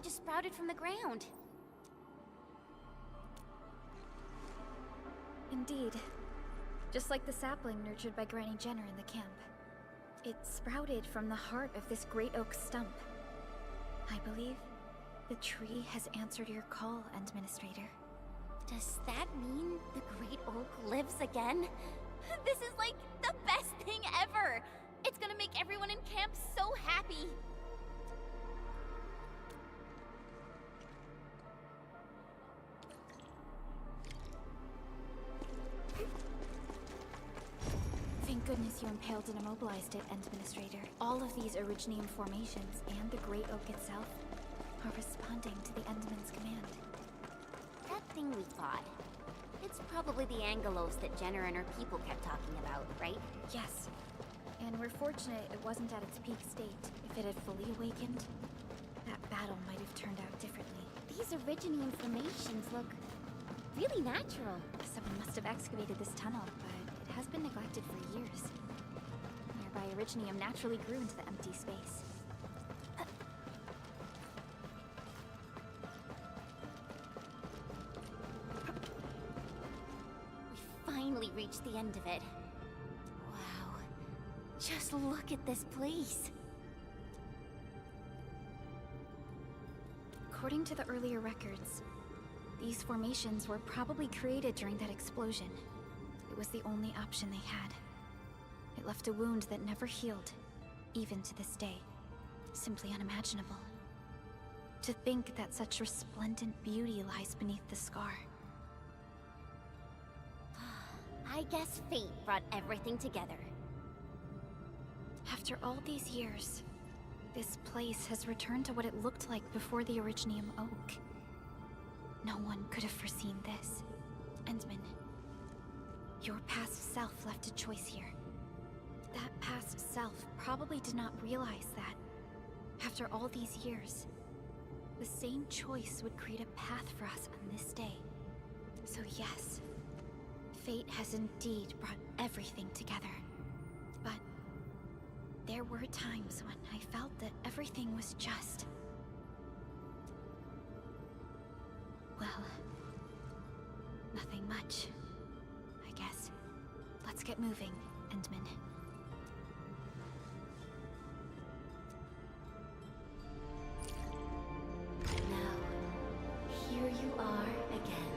S2: one just sprouted from the ground.
S1: Indeed. Just like the sapling nurtured by Granny Jenner in the camp. It sprouted from the heart of this great oak stump. I believe the tree has answered your call, Administrator.
S2: Does that mean the great oak lives again? This is like the best thing ever! It's gonna make everyone in camp so happy!
S1: Thank goodness you impaled and immobilized it, Administrator. All of these Originium formations and the Great Oak itself are responding to the Endman's command.
S2: That thing we fought. It's probably the Angelos that Jenner and her people kept talking about, right?
S1: Yes. And we're fortunate it wasn't at its peak state. If it had fully awakened, that battle might have turned out differently.
S2: These Originium formations look really natural.
S1: Someone must have excavated this tunnel, but it has been neglected for years. Nearby Originium naturally grew into the empty space.
S2: We finally reached the end of it. Wow. Just look at this place.
S1: According to the earlier records, these formations were probably created during that explosion. It was the only option they had. It left a wound that never healed, even to this day. Simply unimaginable. To think that such resplendent beauty lies beneath the scar.
S2: I guess fate brought everything together.
S1: After all these years, this place has returned to what it looked like before the Originium Oak. No one could have foreseen this. Endman, your past self left a choice here. That past self probably did not realize that, after all these years, the same choice would create a path for us on this day. So yes, fate has indeed brought everything together. But there were times when I felt that everything was just... well, nothing much, I guess. Let's get moving, Endman.
S2: Now, here you are again.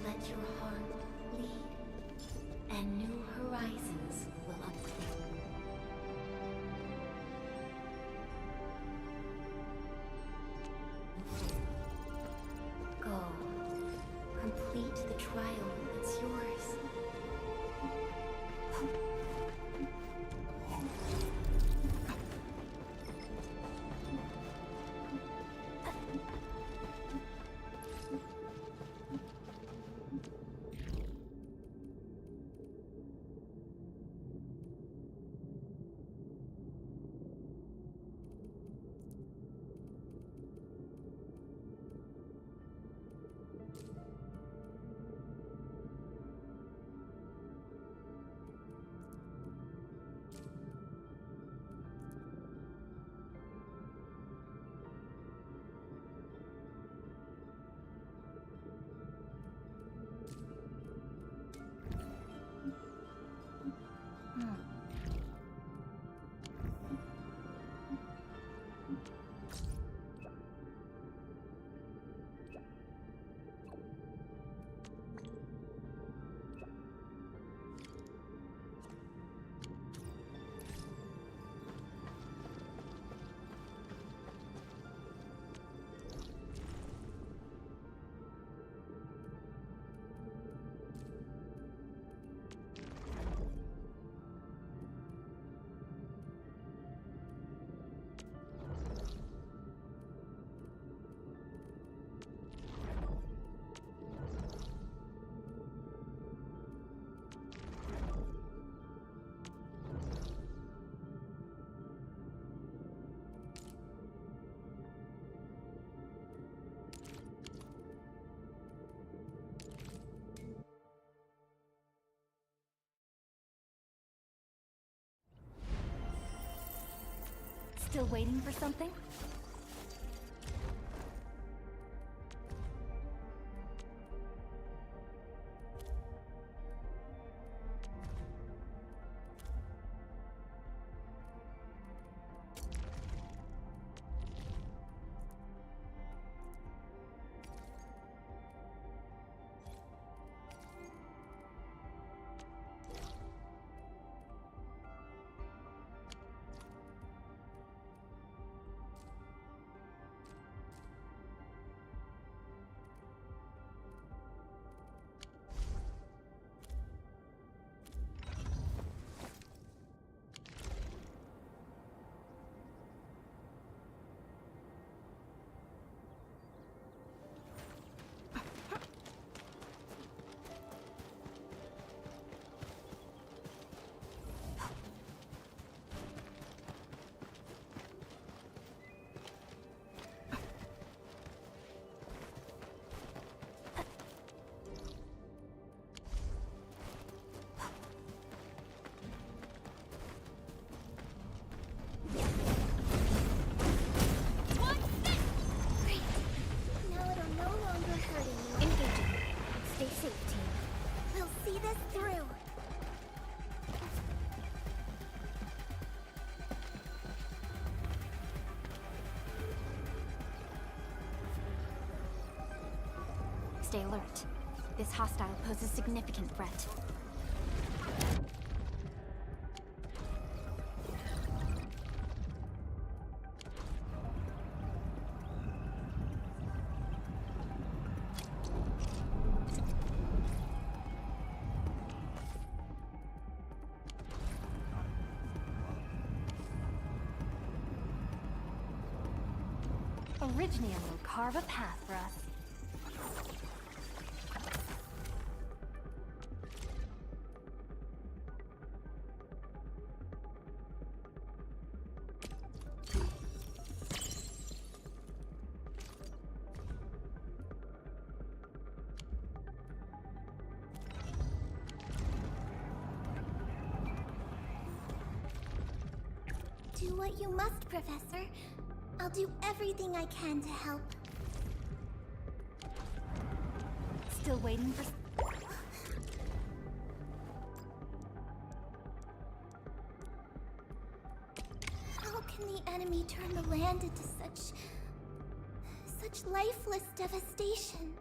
S2: Let your heart bleed, and new horizons will unclear. Go. Complete the trial. It's yours. Still waiting for something?
S1: stay alert. This hostile poses significant threat.
S3: Originium will carve a path for us.
S5: Do what you must, Professor. I'll do everything I can to help.
S3: Still waiting for...
S5: How can the enemy turn the land into such lifeless devastation?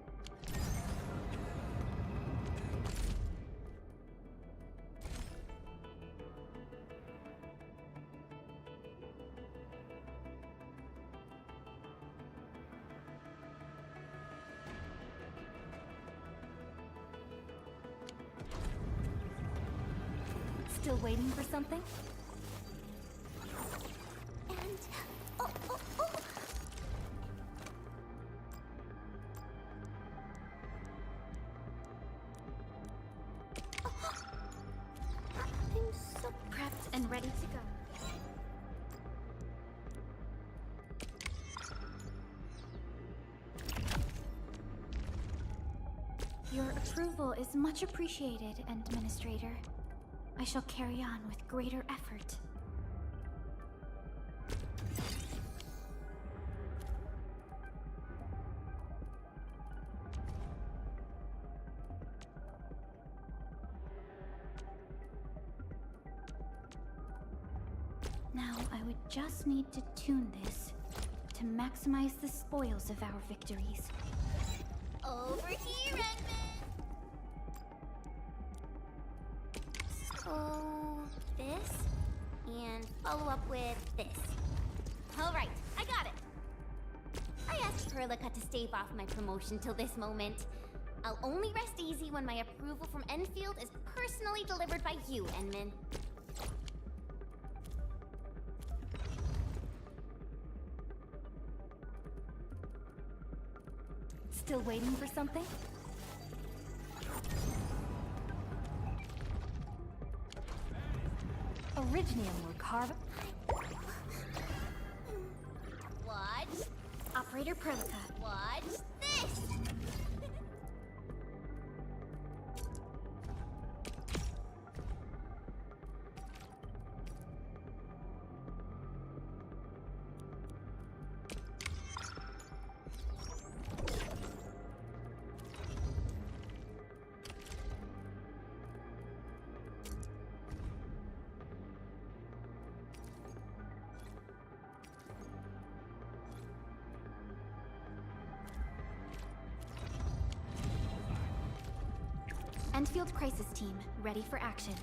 S3: Still waiting for something?
S5: And... oh! I'm so
S1: Prepped and ready to go. Your approval is much appreciated, Administrator. I shall carry on with greater effort. Now, I would just need to tune this to maximize the spoils of our victories.
S2: Over here, Edmund! So, this, and follow up with this. Alright, I got it! I asked Perlica to stave off my promotion till this moment. I'll only rest easy when my approval from Endfield is personally delivered by you, Enman.
S3: Still waiting for something? Originium will carve...
S2: Watch.
S1: Operator Perlica.
S2: Watch this!
S1: Endfield Crisis Team, ready for action.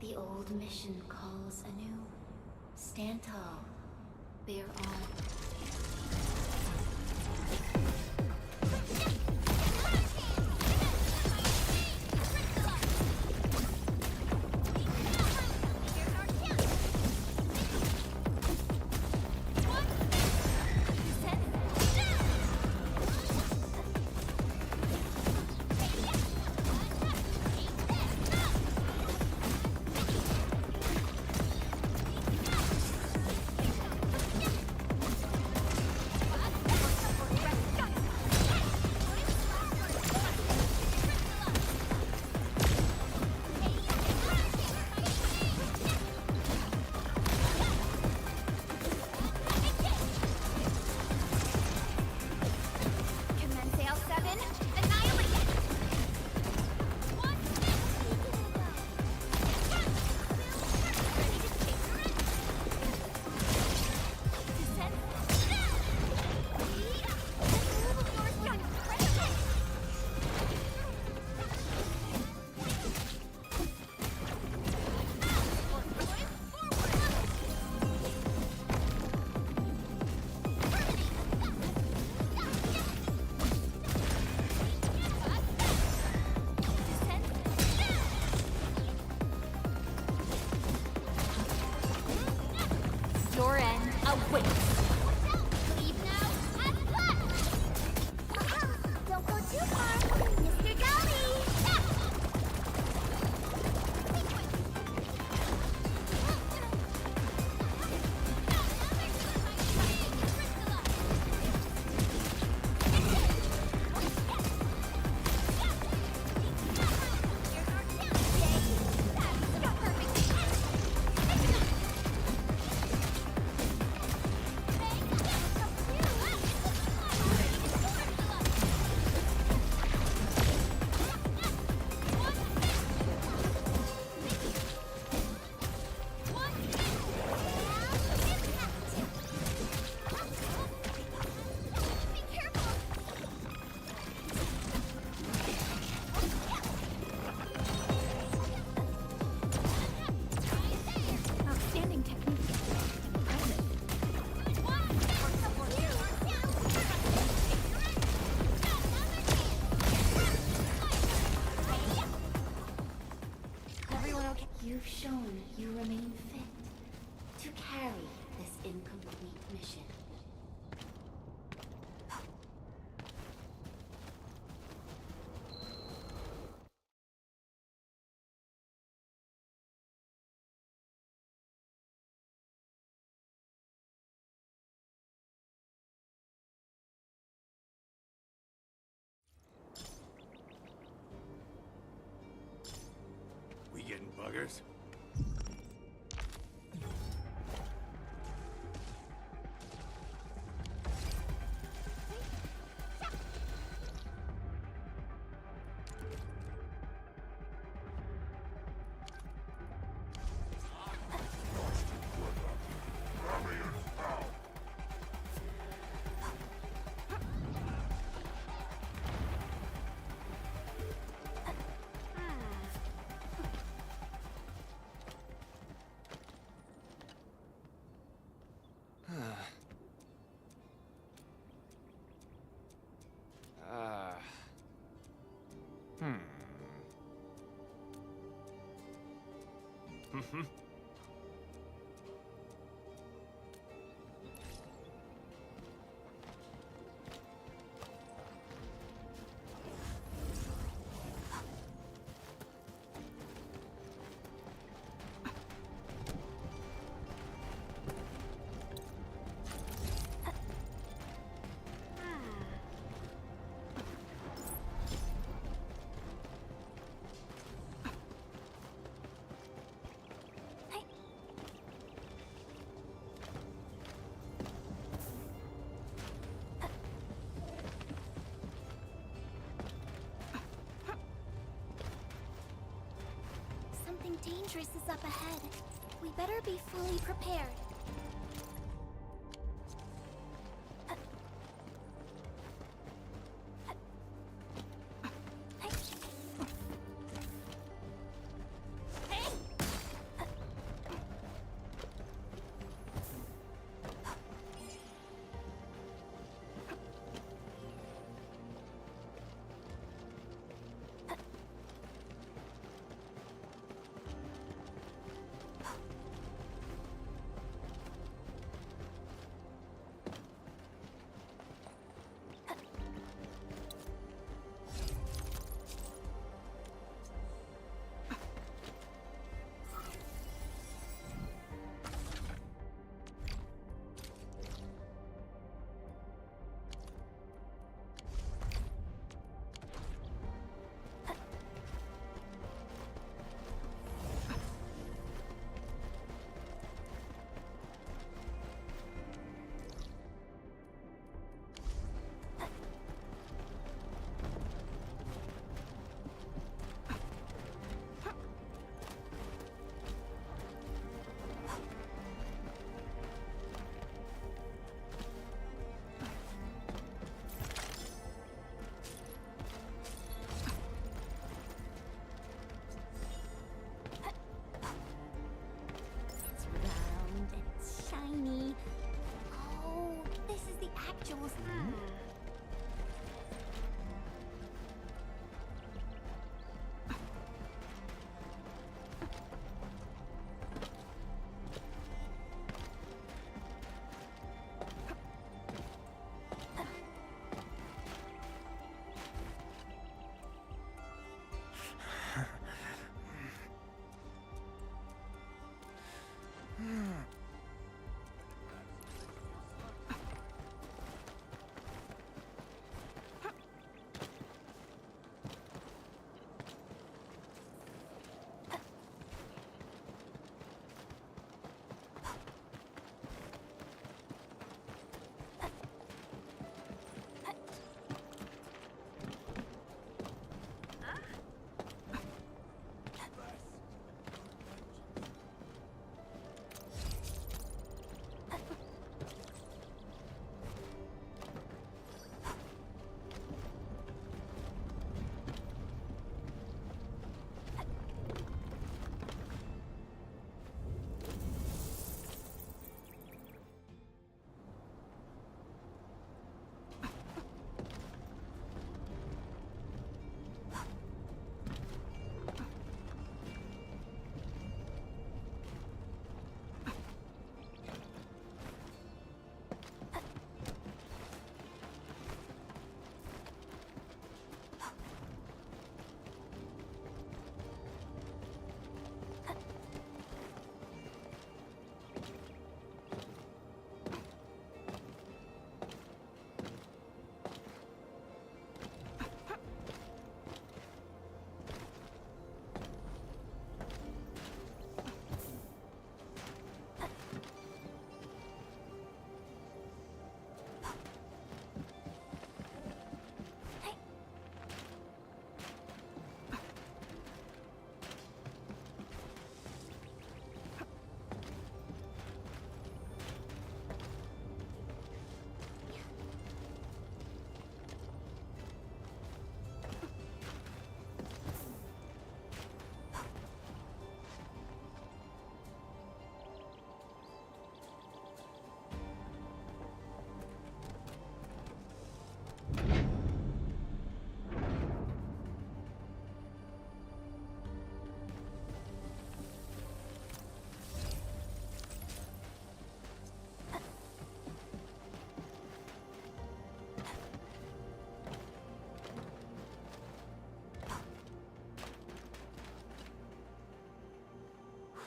S2: The old mission calls anew. Stand tall. Bear arms. You've shown you remain fit to carry this incomplete mission.
S12: We getting buggers?
S5: Something dangerous is up ahead. We better be fully prepared.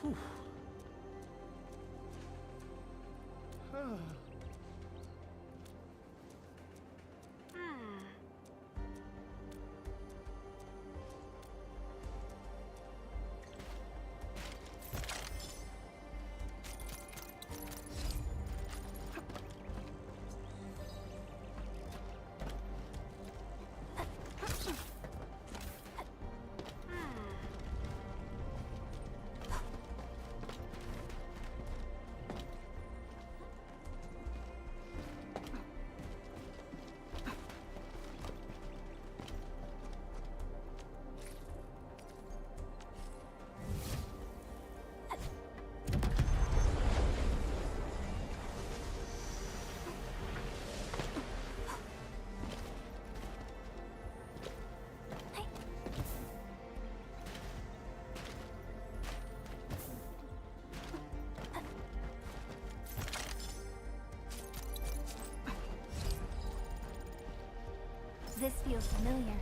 S9: Whew.
S1: This feels familiar.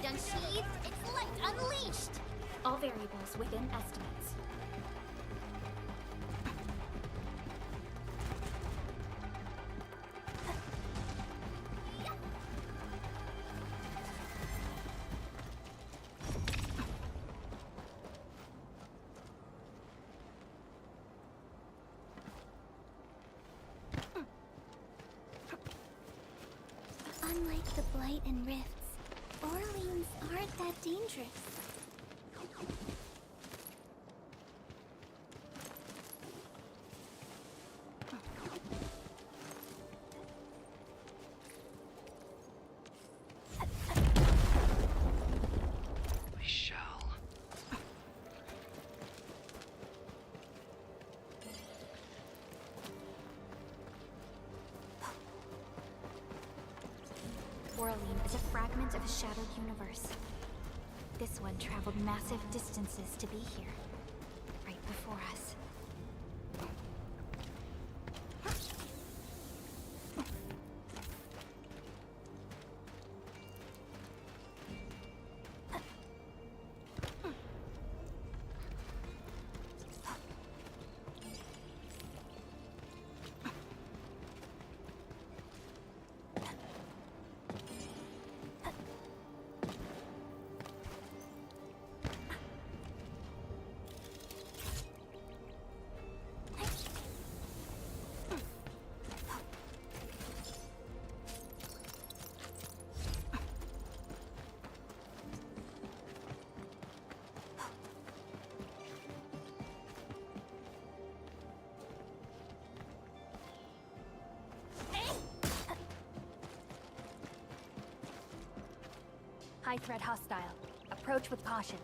S2: unsheathed, its light unleashed!
S1: All variables within estimates.
S5: Unlike the Blight and Rifts, Orleans aren't that dangerous.
S13: We shall.
S1: Orlean is a fragment of a shadowed universe. This one traveled massive distances to be here, right before us. High threat hostile. Approach with caution.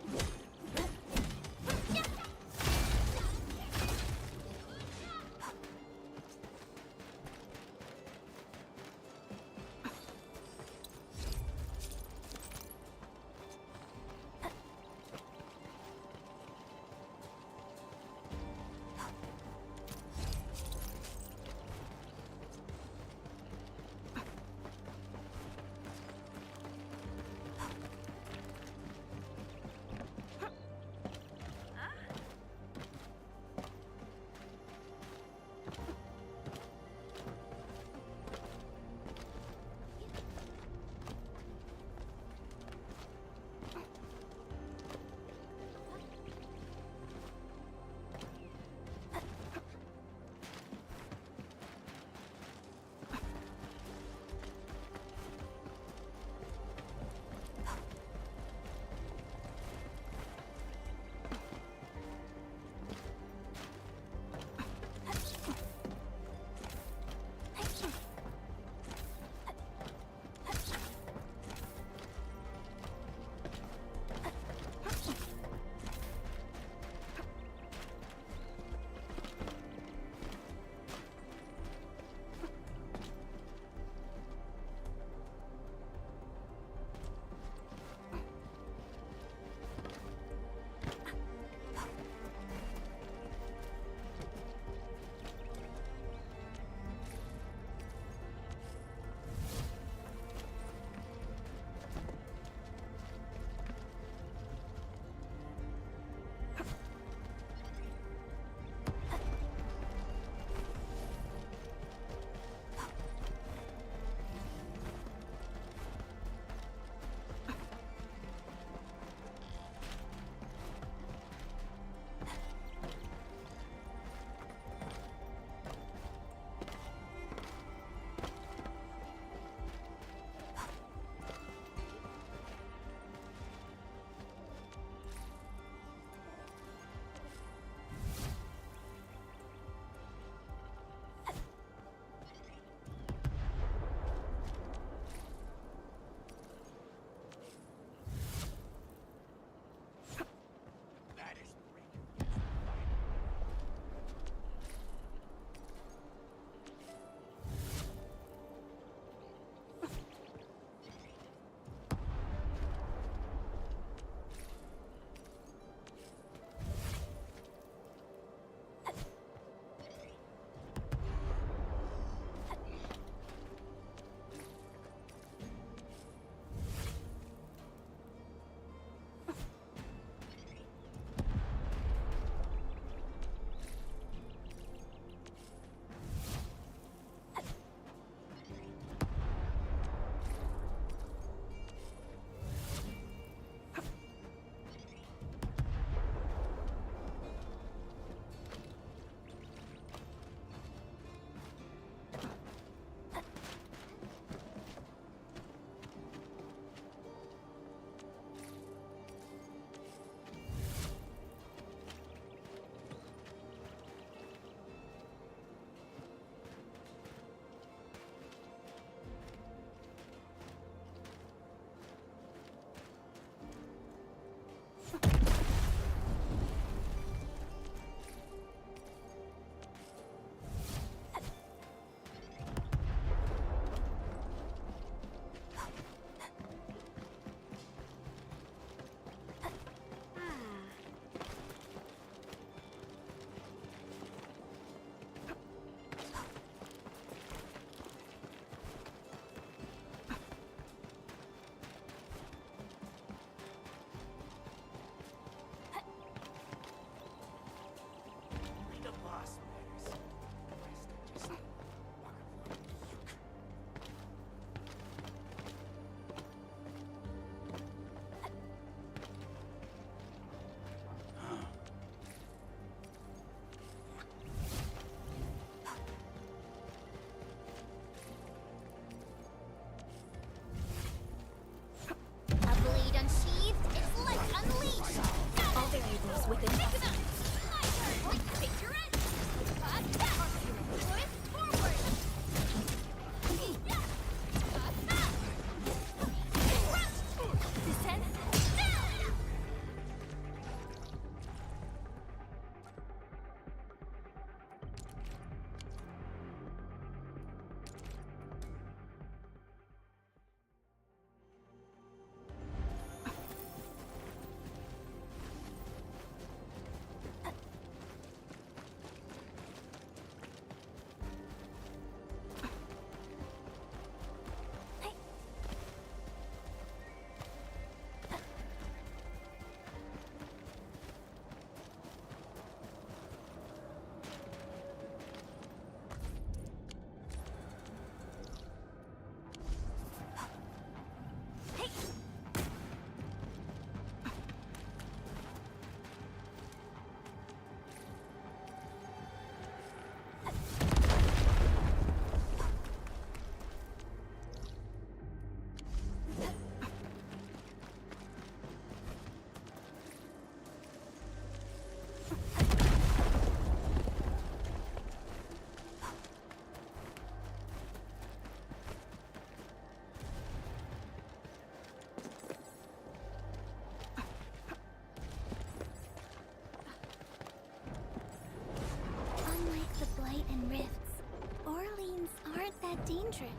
S5: dangerous.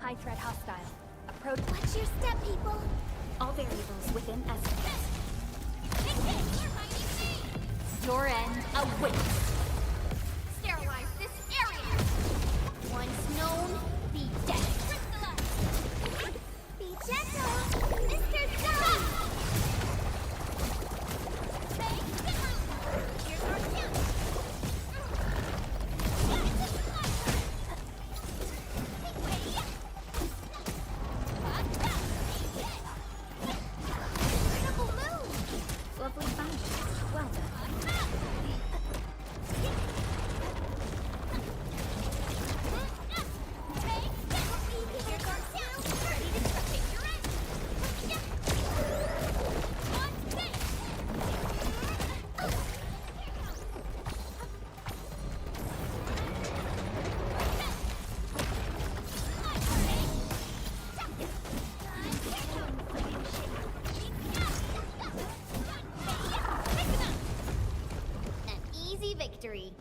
S1: High threat hostile. Approach.
S5: Watch your step, people.
S1: All variables within estimate. Your end awaits.
S2: Sterilize this area! Once known, be dead.
S5: Be gentle, Mr. Stone!
S2: Here's our chance!
S1: Lovely finish. Well done.
S2: An easy victory.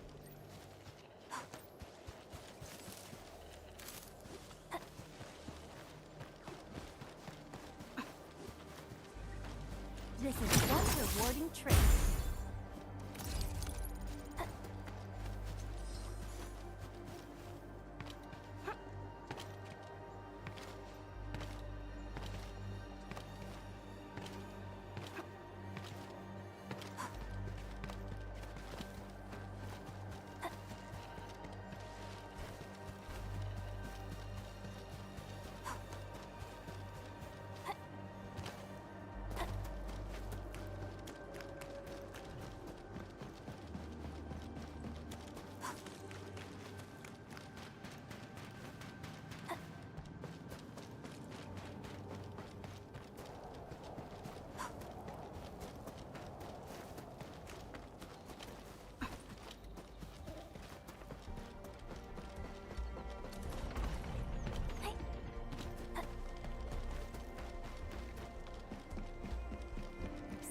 S1: This is one rewarding trip.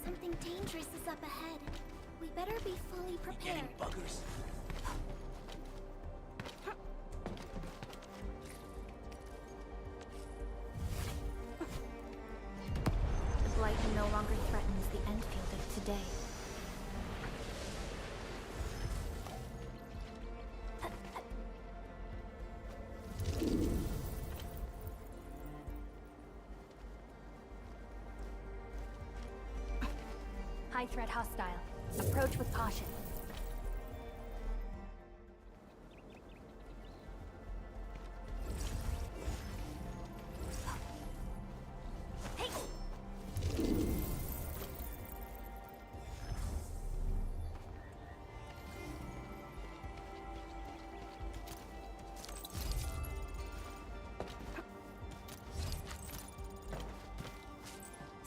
S5: Something dangerous is up ahead. We better be fully prepared.
S9: Buggers.
S1: The blight no longer threatens the Endfield of today. High threat hostile. Approach with caution.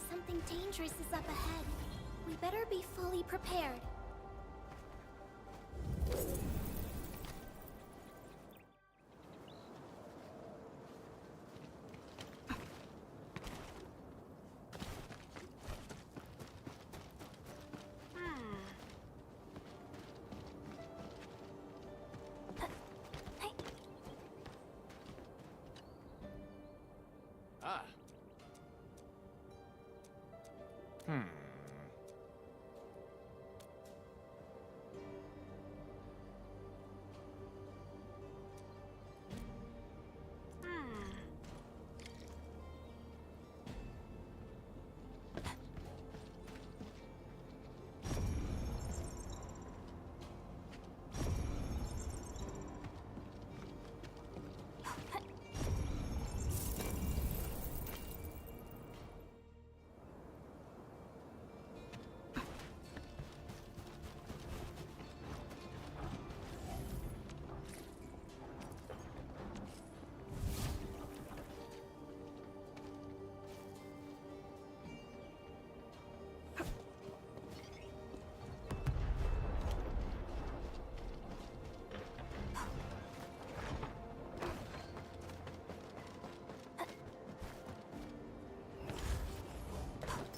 S5: Something dangerous is up ahead. We better be fully prepared.
S9: Ah.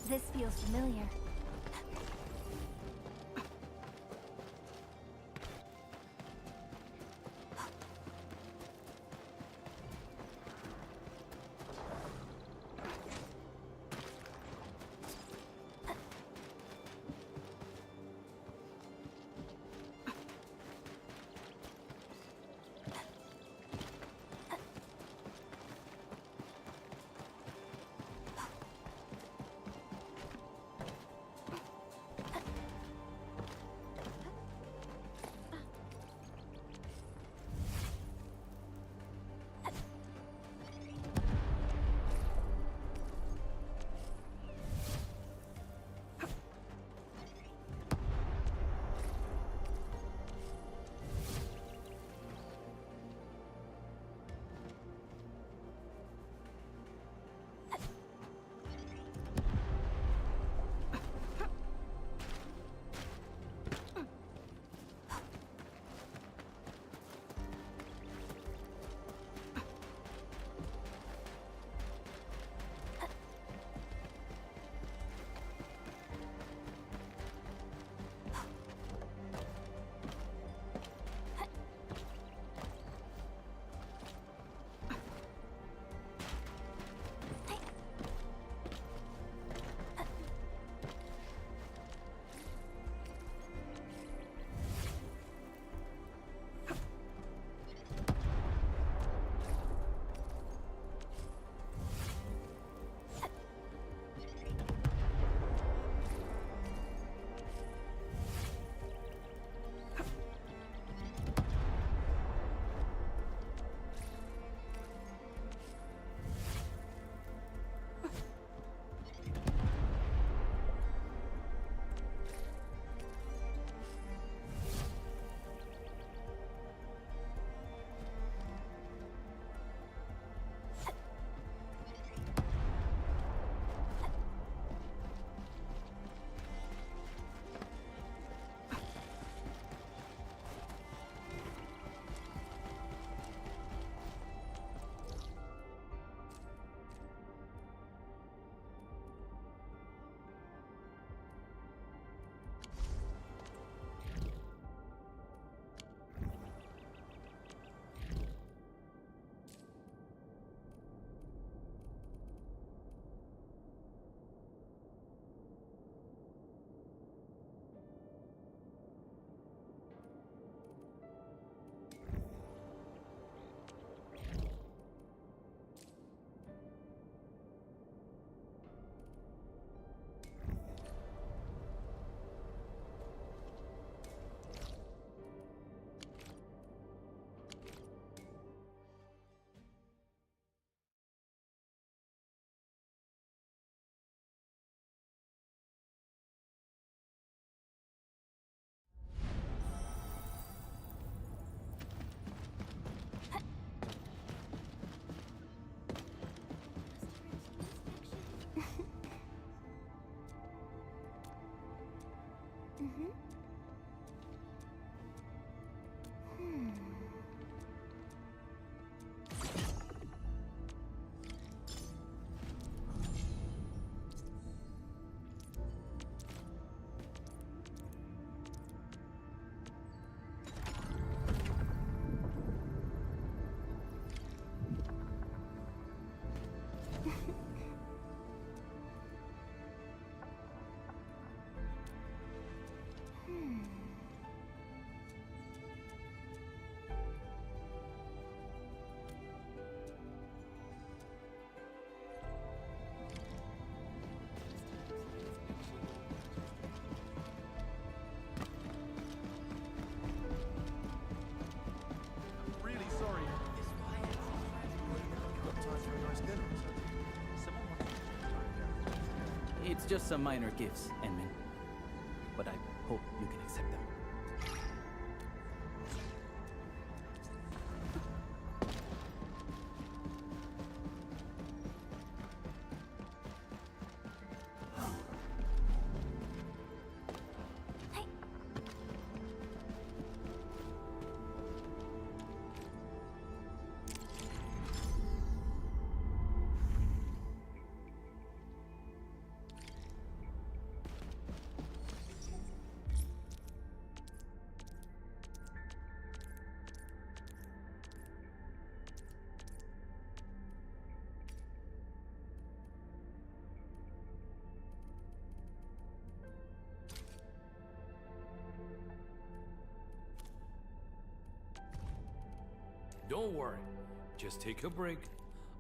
S1: This feels familiar.
S14: It's just some minor gifts, Enmin. But I hope you can accept them.
S15: Don't worry. Just take a break.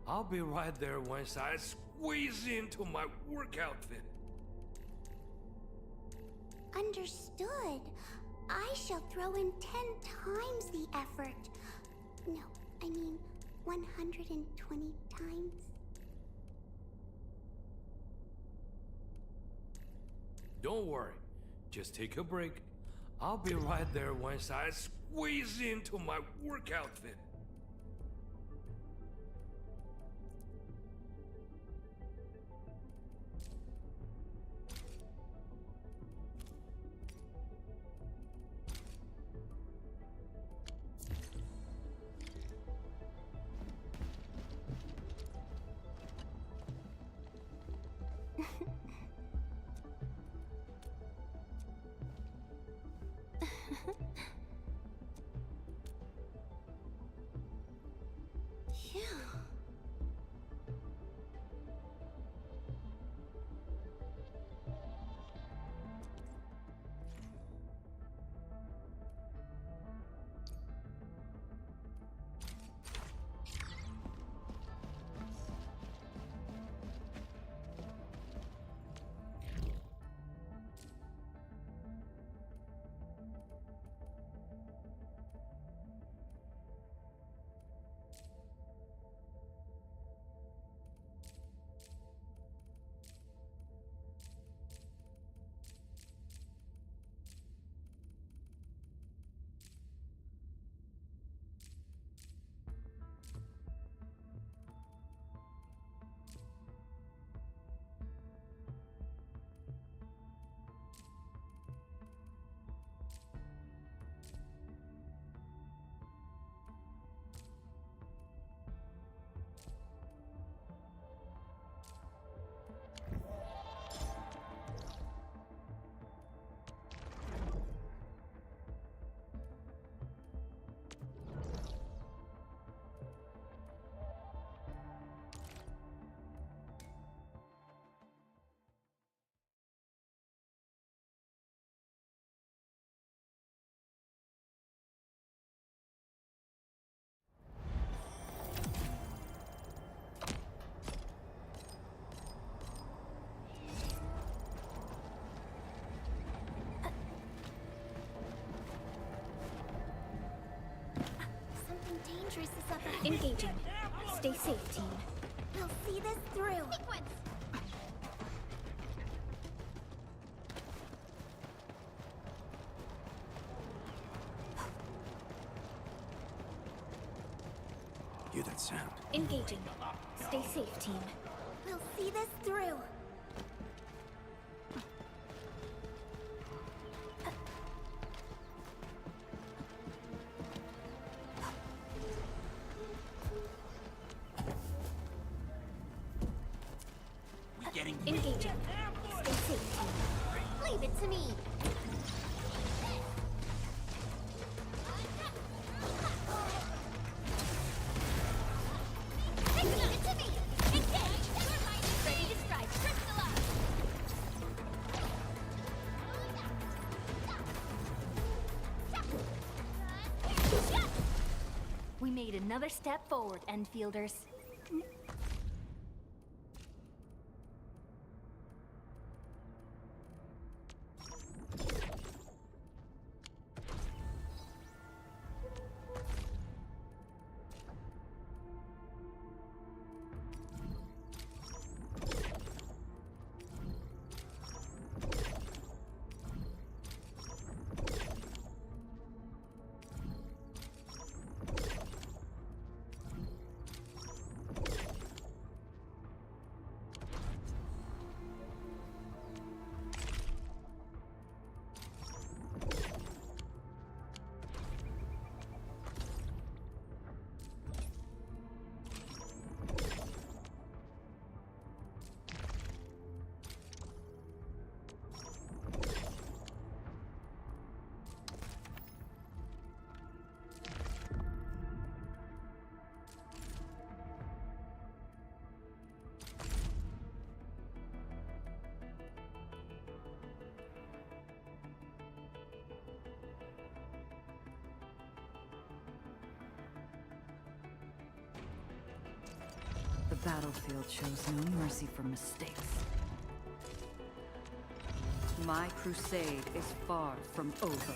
S15: I'll be right there once I squeeze into my work outfit.
S2: Understood. I shall throw in 10 times the effort. No, I mean 120 times.
S15: Don't worry. Just take a break. I'll be right there once I squeeze into my work outfit.
S2: Dangerous is up ahead.
S1: Engaging. Stay safe, team.
S2: We'll see this through. Sequence!
S14: Hear that sound?
S1: Engaging. Stay safe, team.
S2: We'll see this through.
S1: Engaging. Stay safe, team.
S2: Leave it to me. Leave it to me. Engage. Your line is ready to strike. Crystallize.
S1: We made another step forward, Endfielders.
S16: battlefield shows no mercy for mistakes. My crusade is far from over.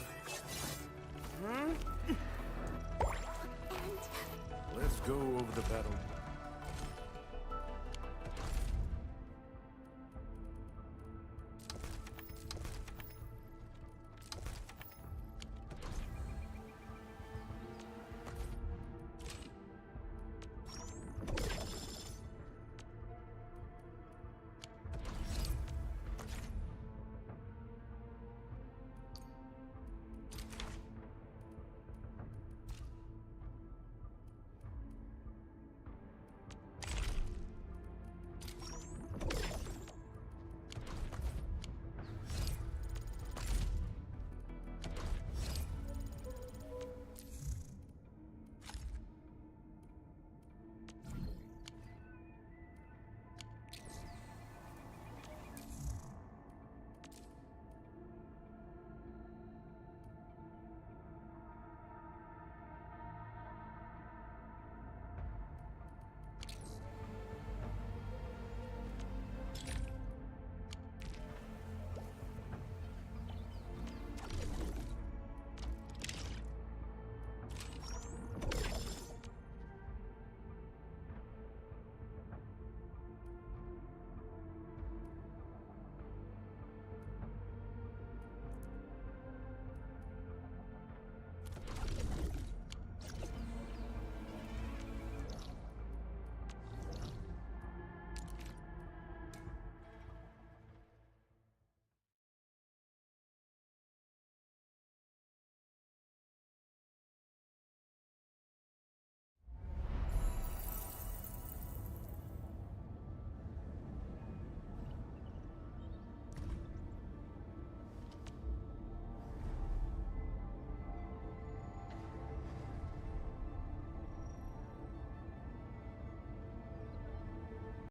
S17: Let's go over the battle